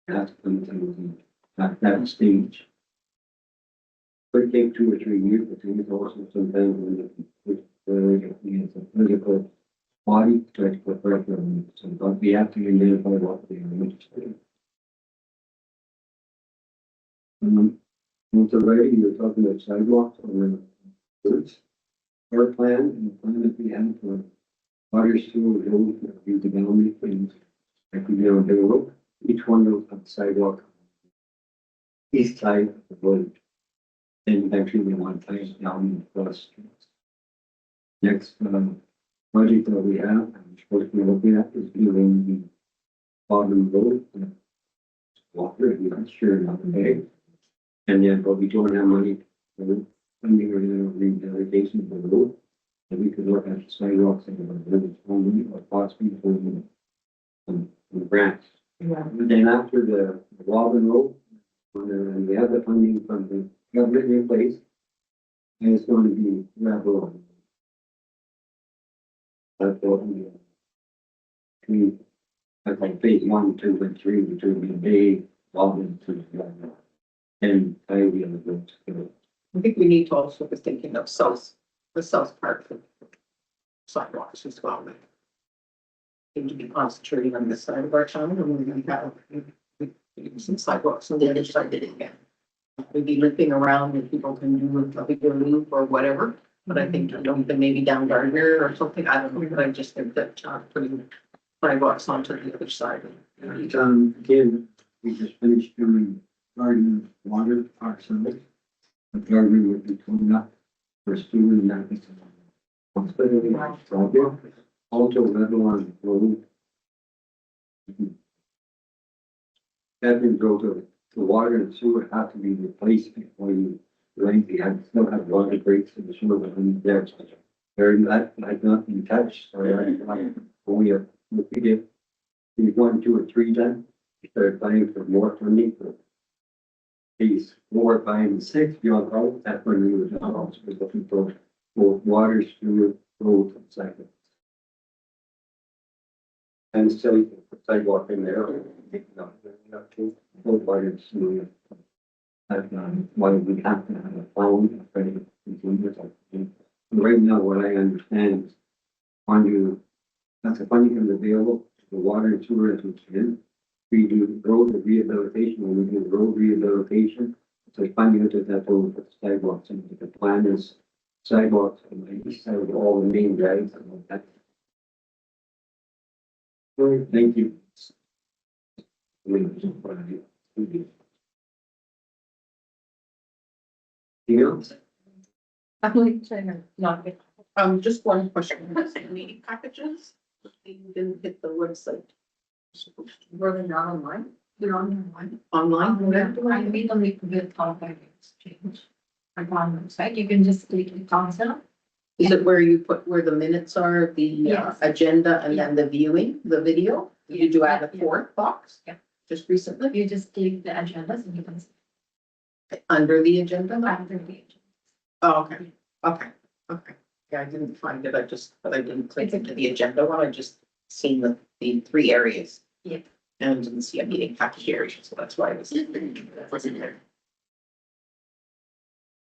That's come to that stage. Could take 2 or 3 years, but it's also sometimes when it's a political body to put pressure on it. So, but we have to identify what they are interested in. Once they're ready, you're talking about sidewalks or roads. Our plan and the plan that we have for water, sewer, road, redevelopment things, like we do on the road, each one will have a sidewalk east side of the road. And eventually we want to place down the cross streets. Next, project that we have, I'm supposed to be looking at is doing the bottom road. Water, I'm not sure how to pay. And then, but we don't have money for funding or rehabilitation for the road. And we could look at the sidewalks and the village only or possibly for the grants. Yeah. And then after the Walden Road, when we have the funding from the government in place, and it's going to be gravel. That's what we, I think phase 1, 2, and 3, which will be Bay, Walden, to and I really want to go. I think we need to also be thinking of the south part of sidewalks as well. Seem to be concentrating on this side of our town, and we're going to have some sidewalks on the other side of it again. Maybe limping around and people can do a bigger loop or whatever, but I think, even maybe down Gardner or something, I don't know, but I just think that, putting sidewalks onto the other side. Again, we just finished doing garden water ourselves. The garden would be coming up for student that is project. Also, level on road. That go to the water and sewer have to be replaced before you rain. You have still have water breaks in the sewer when there. Very that had not been touched, so only we did. We 1, 2, or 3 done. We started planning for more funding for phase 4, 5, and 6 beyond all. That's when we were also looking for both water, sewer, road, and cycle. And still you can put sidewalk in there. Not too. Both water and sewer. That's why we have to have a plan for the consumers. Right now, what I understand is that's a funding is available, the water and sewer as we can. We do road rehabilitation, when we do road rehabilitation, it's like funding to that road for sidewalks, and the plan is sidewalks on the east side of all the main drives and all that. Well, thank you. Anything else? I'm like trying to not get. Just one question, meeting packages, you didn't hit the website. Were they not online? They're online. Online, I made a link with contact exchange. Like on the website, you can just click the concept. is it where you put where the minutes are, the Yes. agenda, and then the viewing, the video? Did you add a Yeah. 4th box? Yeah. Just recently, You just click the agendas and you can see under the agenda? after the agenda. Oh, okay. Yeah, I didn't find it, but I didn't click into the agenda one, I just seen the 3 areas. Yeah. And I didn't see a meeting package area, so that's why I wasn't there.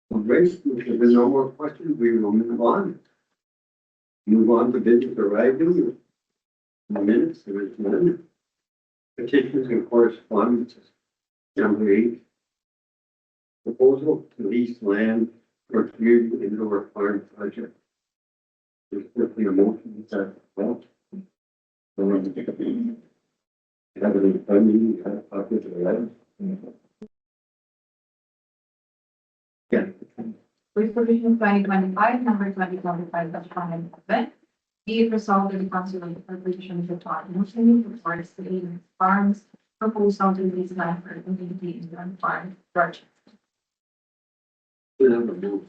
Well, great. If there's no more questions, we will move on. Move on to business arrival. The minutes, there is none. Petitions and correspondences. Number 8. Proposal to lease land for community indoor farm project. There's quickly a motion that well. Have it in front of you, you have a copy of the letter. Yeah. Resolution 2025, number 2025, that's one event. Be it resolved that the council of the corporation of the town Moosonee requires the aid of farms proposal to lease land for community indoor farm project. We have a move.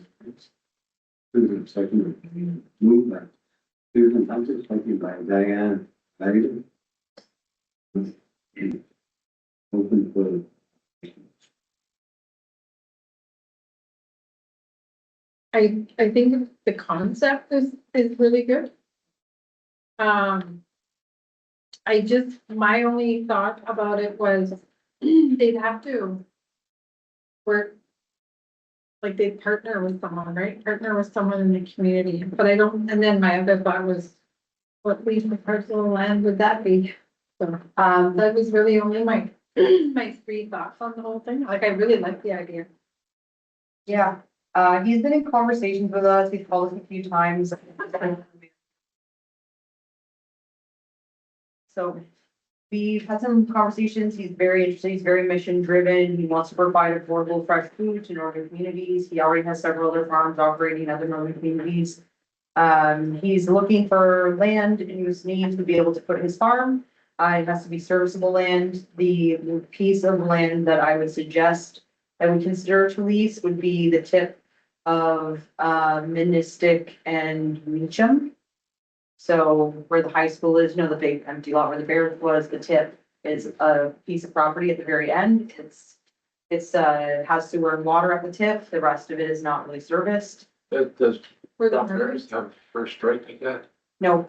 Susan, second. Move by Susan Thompson, second by Diane. Diane. Open for. I think the concept is really good. My only thought about it was they'd have to work. Like they'd partner with someone, right? Partner with someone in the community, but I don't, and then my other thought was what piece of personal land would that be? So, that was really only my, my three thoughts on the whole thing. Like, I really like the idea. Yeah, he's been in conversations with us, he's called us a few times. So we've had some conversations, he's very interested, he's very mission driven, he wants to provide affordable fresh food to northern communities. He already has several other farms operating in other northern communities. He's looking for land in Moosonee to be able to put his farm. It has to be serviceable land. The piece of land that I would suggest I would consider to lease would be the tip of, Mystic and Meacham. So where the high school is, you know, the big empty lot where the Bears was, the tip is a piece of property at the very end. Has sewer and water at the tip. The rest of it is not really serviced. Does For the doctors have first right like that? No.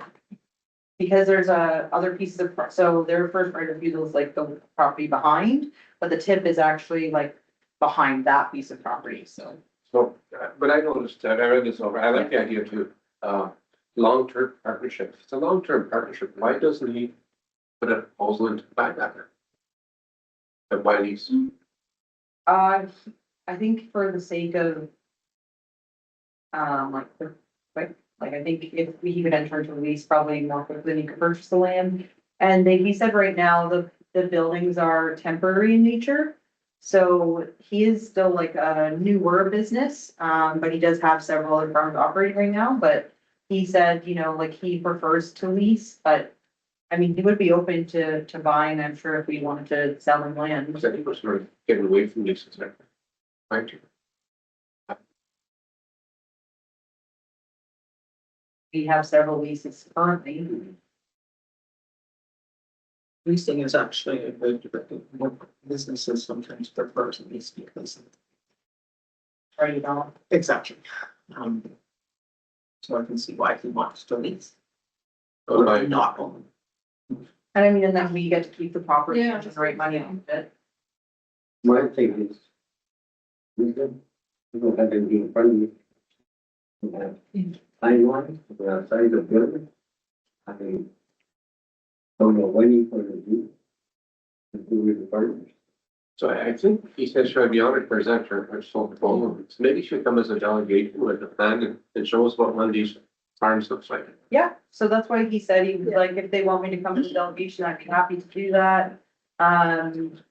Because there's other pieces of, so their first right of refusal is like the property behind, but the tip is actually like behind that piece of property, so. So, but I noticed, I read this over, I like the idea too, long-term partnership. If it's a long-term partnership, why doesn't he put a proposal into buy that? And why lease? I think for the sake of. Like, I think if he could enter into a lease probably more quickly than he could purchase the land. And he said right now, the buildings are temporary in nature. So he is still like a newer business, but he does have several other farms operating right now, but he said, you know, like he prefers to lease, but. I mean, he would be open to buying, I'm sure, if we wanted to sell him land. Because I think we're sort of getting away from leases there. Right? We have several leases currently. Leasing is actually a good, businesses sometimes prefer to lease because. Right, you know. Exactly. So I can see why he wants to lease. Oh, my. Not own. And I mean, and then we get to keep the property, Yeah. which is right money on it. My thing is. We don't have anything in front of you. We have timeline, we're outside the building. I mean. Don't know when you're gonna do. And who are the partners? So I think he says, should I be honored presenter or so proposal? So maybe he should come as a delegation with a plan and show us what one of these farms looks like. Yeah, so that's why he said he was like, if they want me to come to the delegation, I'd be happy to do that.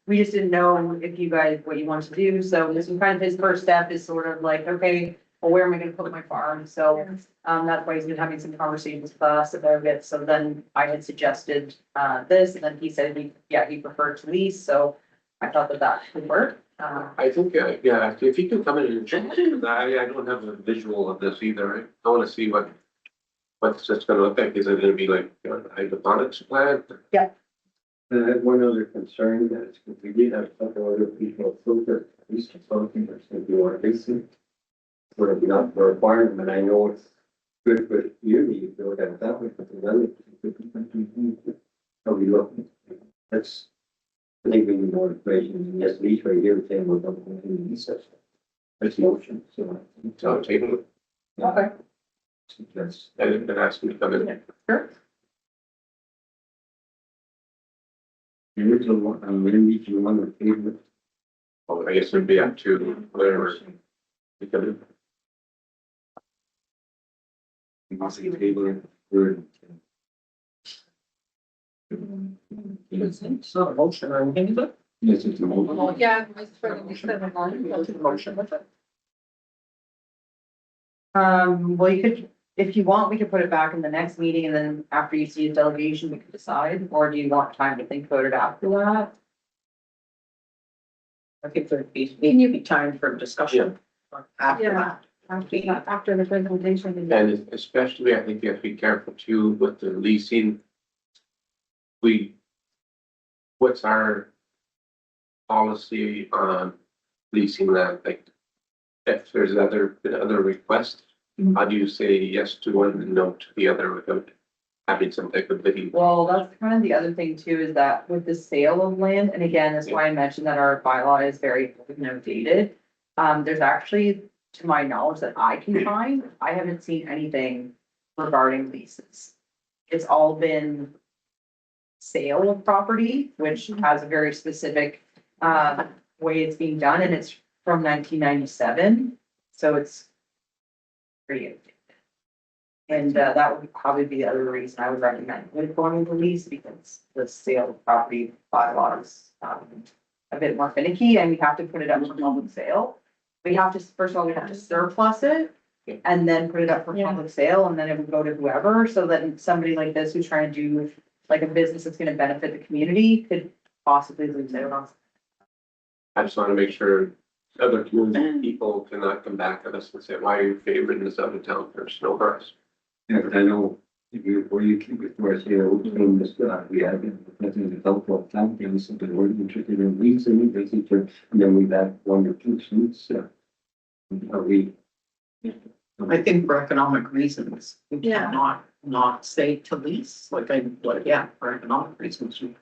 We just didn't know if you guys, what you want to do, so this is kind of his first step is sort of like, okay, well, where am I gonna put my farm? So, that's why he's been having some conversations with us about it, so then I had suggested, this, and then he said he preferred to lease, so I thought that would work. I think, yeah, if you can come in and show us, 'cause I don't have a visual of this either. Right? I want to see what's this gonna look like. Is it gonna be like a hydroponics plant? And I have one other concern, that is, if we did have several other people filter, at least something that's gonna be on basic. Sort of not for a requirement, and I know it's good for you, you feel that way, but the other. How we look, that's. I think we need more information, and yes, these right here, saying we're going to lease us. That's motion, so. So table it Okay. That's. and ask him to come in. Sure. The original one, when each one of the favorite. Oh, I guess it'd be up to whatever. we come in. Table, word. It's not a motion or anything, is it? Yes, it's a motion. Yeah, it's for the lease of the land. It's a motion with it. Well, you could, if you want, we could put it back in the next meeting and then after you see the delegation, we could decide, or do you want time to think about it after that? I think there'd need to be time for discussion. After Yeah. that. After the presentation. And especially, I think you have to be careful too with the leasing. What's our policy on leasing that, like, if there's other requests, how do you say yes to one and no to the other without having some type of bidding? Well, that's kind of the other thing too, is that with the sale of land, and again, that's why I mentioned that our bylaw is very, dated. There's actually, to my knowledge, that I can find, I haven't seen anything regarding leases. it's all been sale of property, which has a very specific, way it's being done, and it's from 1997, so it's pretty outdated. And, that would probably be the other reason I would recommend it going into lease, because the sale of property bylaw is, a bit more finicky, and we have to put it up for public sale. We have to, first of all, we have to surplus it, and then put it up for Yeah. public sale, and then it would go to whoever, so that somebody like this who's trying to do like a business that's gonna benefit the community could possibly lose out on. I just want to make sure other community people cannot come back at us and say, why are you favoring this out of town for Snowbirds? Yeah, but I know if you, before you keep it, before I say, from this, we have been, the president of health of town, things that we're interested in leasing, basically, and then we've had one or two suits, are we? I think for economic reasons, we Yeah. cannot not say to lease, yeah, for economic reasons, you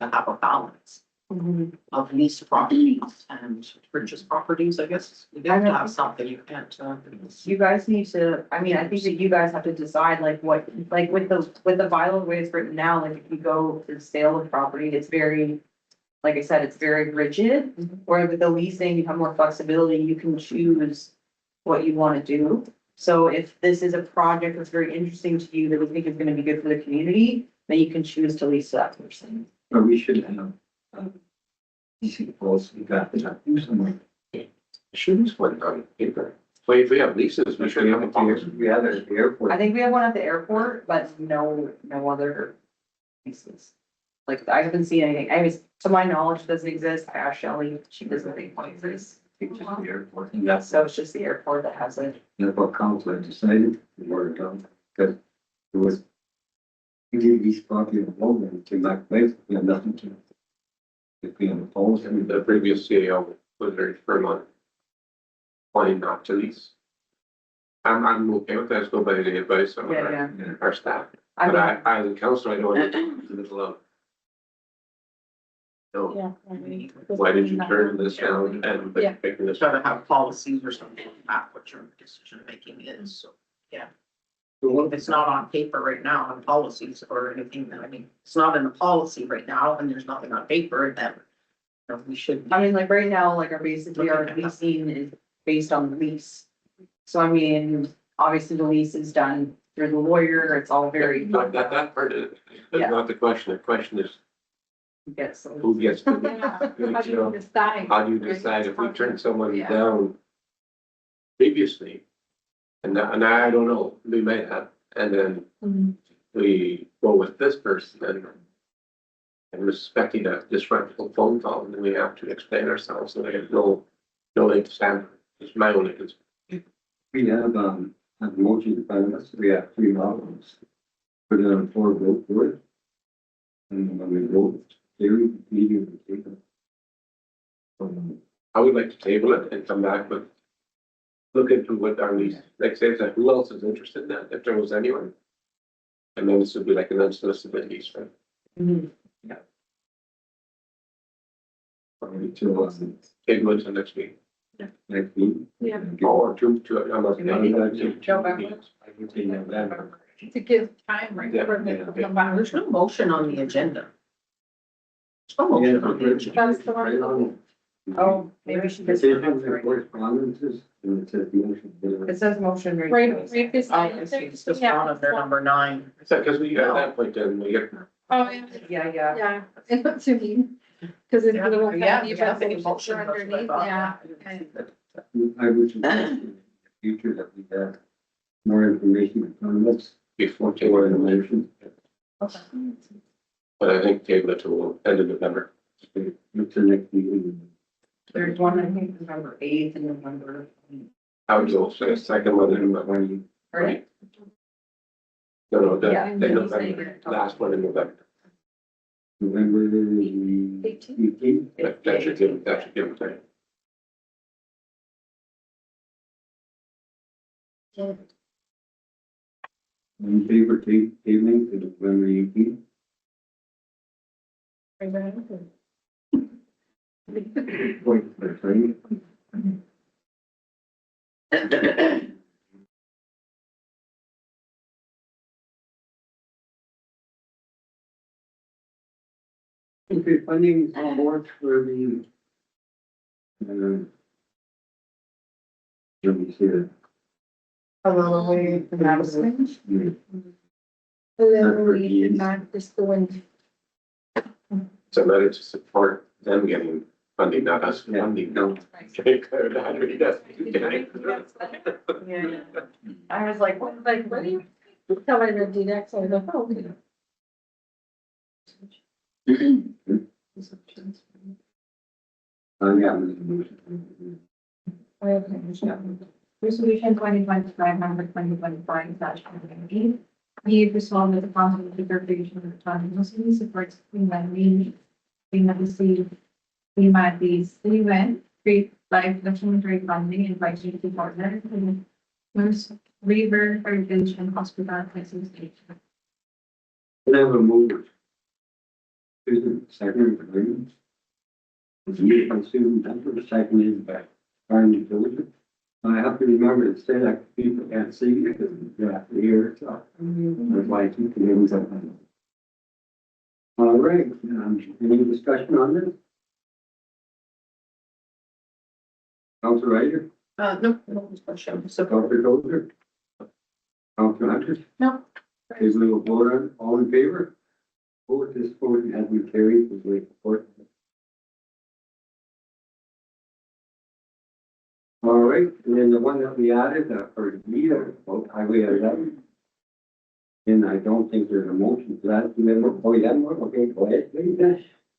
have a balance of leased properties and purchased properties, I guess. You have to have something, you can't, You guys need to, I mean, I think that you guys have to decide like what, like with the bylaw, the way it's written now, like if you go to the sale of property, it's very, like I said, it's very rigid. Where with the leasing, you have more flexibility, you can choose what you wanna do. So if this is a project that's very interesting to you, that we think is gonna be good for the community, then you can choose to lease to that person. Or we should have, decent policy, we got to do something. Should one on paper? Well, if we have leases, we should have a policy. We have it at the airport. I think we have one at the airport, but no other leases. Like, I haven't seen anything, I was, to my knowledge, doesn't exist, I asked Shelley, she doesn't think one exists. It's just the airport, and that's, So it's just the airport that has it. that's what council had decided, we were done, because it was. We gave these property a loan and came back place, we had nothing to. If we have a policy, And the previous CEO was very firm on wanting not to lease. I'm okay with that, let's go by the advice of Yeah. our staff. I But mean, I, as a counselor, I don't want to be in the middle of. No, Yeah. I mean, why did you turn this down and Yeah. making this? try to have policies or something like that, what your decision making is, so. If it's not on paper right now, on policies or anything, I mean, it's not in the policy right now, and there's nothing on paper, then. We should. I mean, like right now, like our leasing is based on the lease. So I mean, obviously the lease is done through the lawyer, it's all very. That part is Yeah. not the question. The question is Yes. who gets to Yeah. How do you decide? how do you decide if we turn someone Yeah. down previously? And I don't know, we may have, and then Mhm. we go with this person and respecting a disrespectful phone call, and then we have to explain ourselves, and I have no leg to stand. It's my only concern. we have, a motion in front of us, we have 3 options. Put it on 4 vote for it. And when we vote, theory, meeting, we take it. I would like to table it and come back with, look into what our lease, like say, it's like, who else is interested in that, if there was anyone? And then this would be like an unsolicited lease, right? Mhm. Till, Table it till next week, next week. Yeah. or two, I'm not. November. I can say November. To give time, right? Yeah, for them to yeah. come back. There's no motion on the agenda. There's no motion on the agenda. That's the one. Oh, maybe she just. Decisions and correspondences, and it says motion. It says motion right. Right, right beside it. It's just on under number 9. Because we, at that point, then we get, Oh, yeah. Yeah. Yeah, it's what you mean, because it's a little. Yeah, tiny yeah, any resolutions motion, are that's what I underneath, thought. yeah. I would suggest in the future that we have more information on this before for the table, motion. but I think table it till end of November. It's the next meeting. There's one, I think, November 8th and November. I would go for the second one in November. Right? No, Yeah. the November, last one in November. November the 18th. That should give them time. In favor, tabling to November 18th. Point for training. Okay, funding support for the, let me see it. A little way from that swing. Yeah. So then we should not just go in. So that it's to support them getting funding, not us funding them. Okay, clear that, really, that's- Yeah. I was like, what? What do you? Tell me the deducts, I was like, oh, okay. Yeah. Resolution 2025/2025/28. Be it resolved that the council of the corporation of the town of Moosonee supports Queensland Green, FEMA free life documentary funding and budget support letter for the Moose River Heritage and Hospital Association. Can I have a mover? Susan, second, Williams. Moved by Susan, Hunter, seconded by Barney Phillips. I have to remember to say that people can't see you because you have to hear it, so that's why I keep the names up. All right, any discussion on this? Council Ryder, No discussion, so. Council Gozer? Council Hunter? No. Is we will vote on, all in favor? Vote this vote has been carried, with great support. All right, and then the one that we added, for leader, highway 11. And I don't think there's a motion for that. You have one? Oh, you have one? Okay, go ahead, please.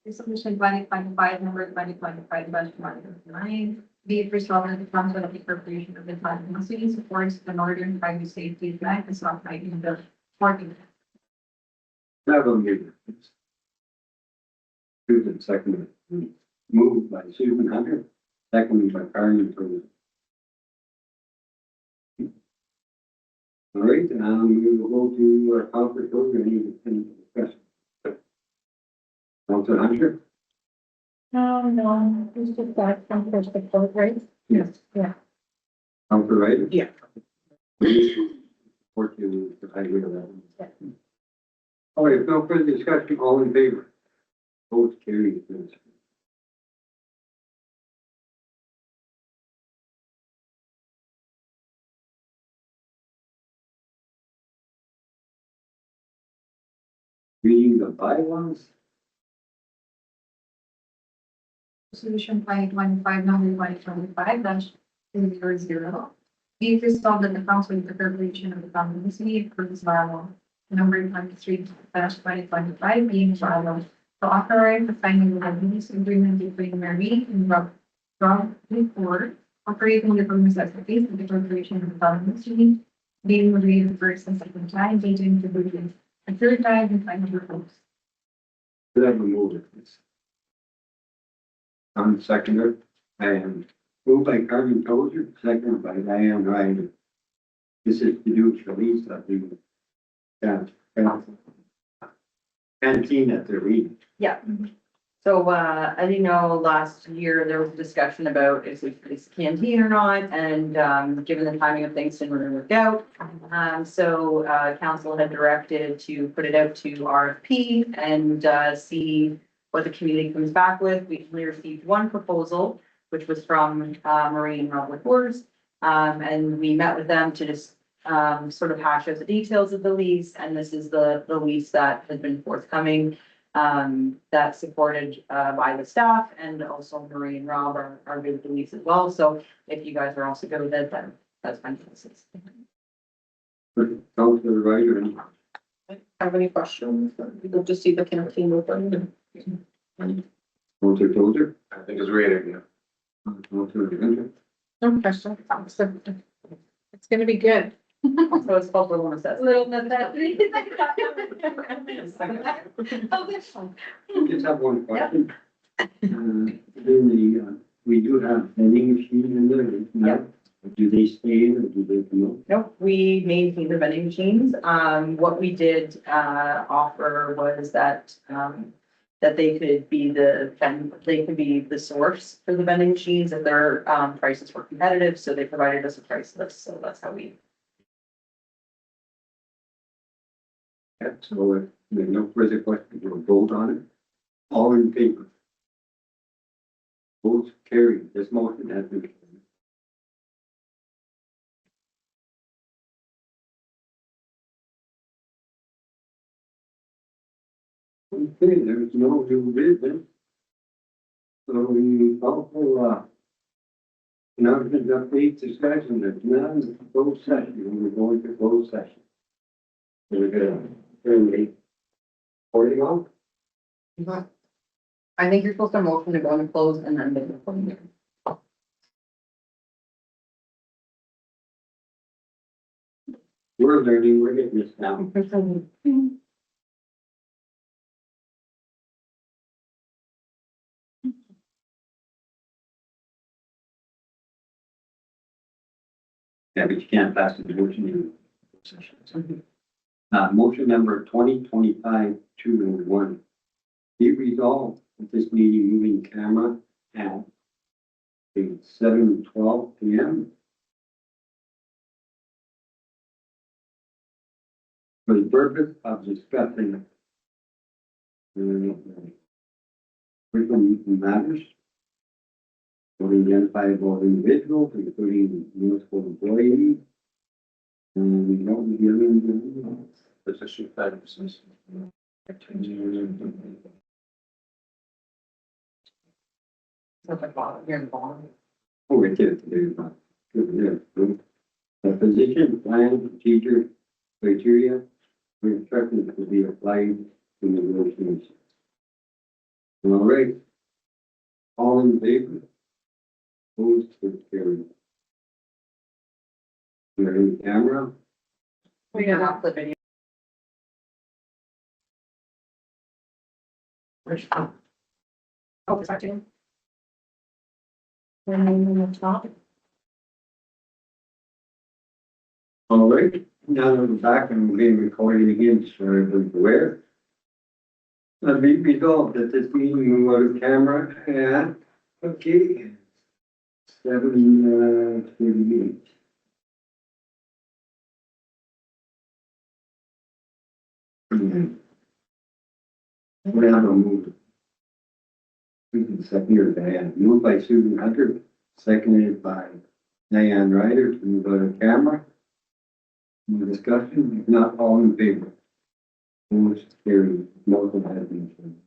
Resolution 2025, number 2025/159. Be it resolved that the council of the corporation of the town of Moosonee supports the Northern Highway Safety Plan as outlined in the 14th. Have a meeting. Susan, second. Moved by Susan Hunter, seconded by Karen Turner. All right, we will go to Council Gozer, any discussion? Council Hunter? No, it's just that from first to fourth, right? Yes. Yeah. Council Ryder? Yeah. Support you for highway 11. All right, no further discussion, all in favor? Vote carried. Reading the bylaws, Resolution 2025, number 2025-000. Be it resolved that the council of the corporation of the town of Moosonee approves bylaw number 23-2025 being bylaw to authorize the signing of a lease agreement between Mary and Rob Ford operating the premises of the corporation of the town of Moosonee being reviewed the first and second time, dating to the third time and final proposed. could I have a mover, please? I'm seconder, and moved by Carmen Tozer, seconded by Diane Ryder. This is to do with the lease of the canteen at the reading. Yeah. So, as you know, last year there was a discussion about is this canteen or not, and, given the timing of things didn't really work out. So, council had directed to put it out to RFP and, see what the community comes back with. We only received one proposal, which was from, Marie and Robert Wars. And we met with them to just, sort of hash out the details of the lease, and this is the lease that has been forthcoming. That's supported, by the staff, and also Marie and Rob are good with the lease as well. So if you guys are also good with it, then that's fantastic. Councilor Ryder, and Have any questions? We'll just see the canteen open. Councilor Tozer, I think it's great idea. Councilor Hunter. No question. It's gonna be good. So it's called Little Necessities. Little necessity. Oh, this one. I just have one question. We do have vending machines in there, now. Do they stay in or do they come out? Nope, we maintain the vending machines. What we did, offer was that, that they could be the source for the vending machines if their, prices were competitive. So they provided us a price list. So that's how we. Yeah, so there's no further questions, we'll vote on it. All in favor? Votes carried. This motion has been carried. Okay, there's no new business. So we also, announcement update discussion, there's none, closed session, we're going to close session. So we're gonna terminate. Recording on? I think you're supposed to motion to go and close and then make a. We're learning, we're getting this now. Yeah, but you can't pass the motion in session. Motion number 2025-201. Be resolved at this meeting moving camera at 7:12 p.m. For the purpose of discussing frequent matters for identifiable individuals, including municipal employees. And we don't be doing Position practices. You're in the bottom. oh, right there, there. The position, plan, procedure, criteria, for instructions to be applied to negotiations. All right. All in favor? Opposed to carry. You're in camera. We got off the video. Oh, is that you? When I'm on the top. All right, now that we're back and we're being recorded again, so everyone's aware. Let me resolve that this meeting we go to camera and, okay. 7:38. We have a move. Susan second or Diane, moved by Susan Hunter, seconded by Diane Ryder to move out of camera. Any discussion? If not, all in favor? Motion carried. Motion has been carried.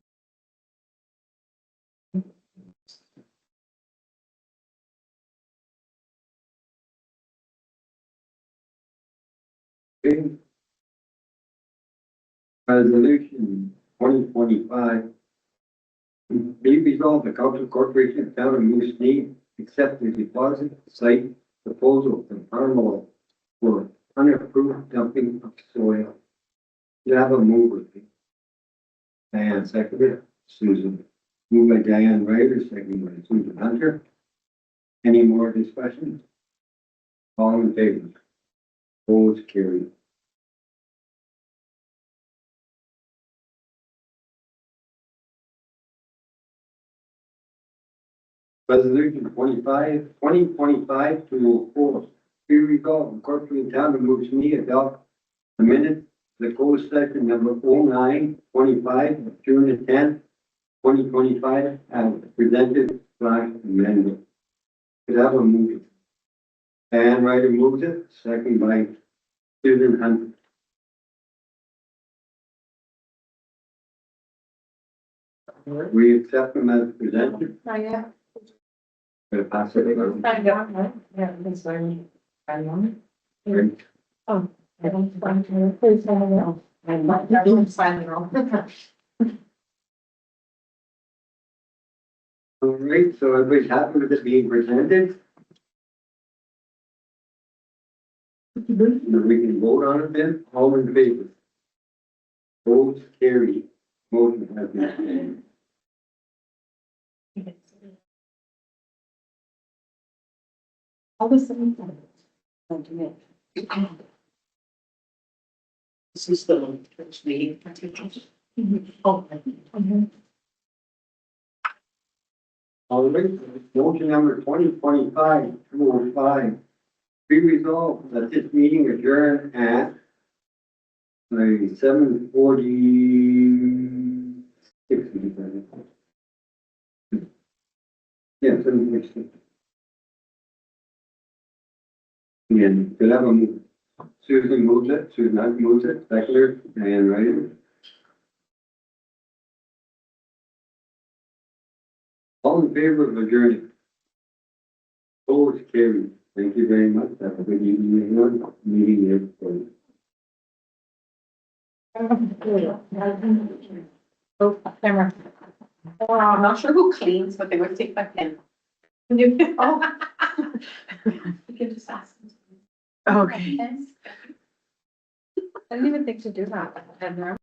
Okay. Resolution 2025. Be resolved, the Council Corporation of Town of Moosonee accept the deposit site proposal from Arnold for unapproved dumping of soil. You have a mover. Diane seconded, Susan. Moved by Diane Ryder, seconded by Susan Hunter. Any more discussion? All in favor? Opposed, carried. Resolution 2025-204. Be resolved, Incorporated Town of Moosonee adopt the minutes, the closed session number 0925 of June the 10th, 2025, as presented by amendment. Could I have a move? Diane Ryder moves it, second by Susan Hunter. We accept them as presented. Oh, yeah. Gonna pass it around. Find out, right? Yeah, this one. Find one. Right. Oh, I don't find her. Please, I don't know. I'm not, everyone's finally wrong. All right, so everybody's happy with it being presented? And we can vote on it then, all in favor? Votes carried, motion has been carried. All the same thing. Don't you know? This is the first meeting. Oh. All right, motion number 2025-205. Be resolved that this meeting adjourn at 7:46. Yeah, so and could have a, Susan moves it, Susan moves it, Beckler, and Ryder. All in favor of adjourning? Opposed, carried. Thank you very much. Have a good evening, everyone. Meeting is closed. Oh, camera. I'm not sure who cleans, but they would take my pen. Oh, You can just ask them. okay. I didn't even think to do that.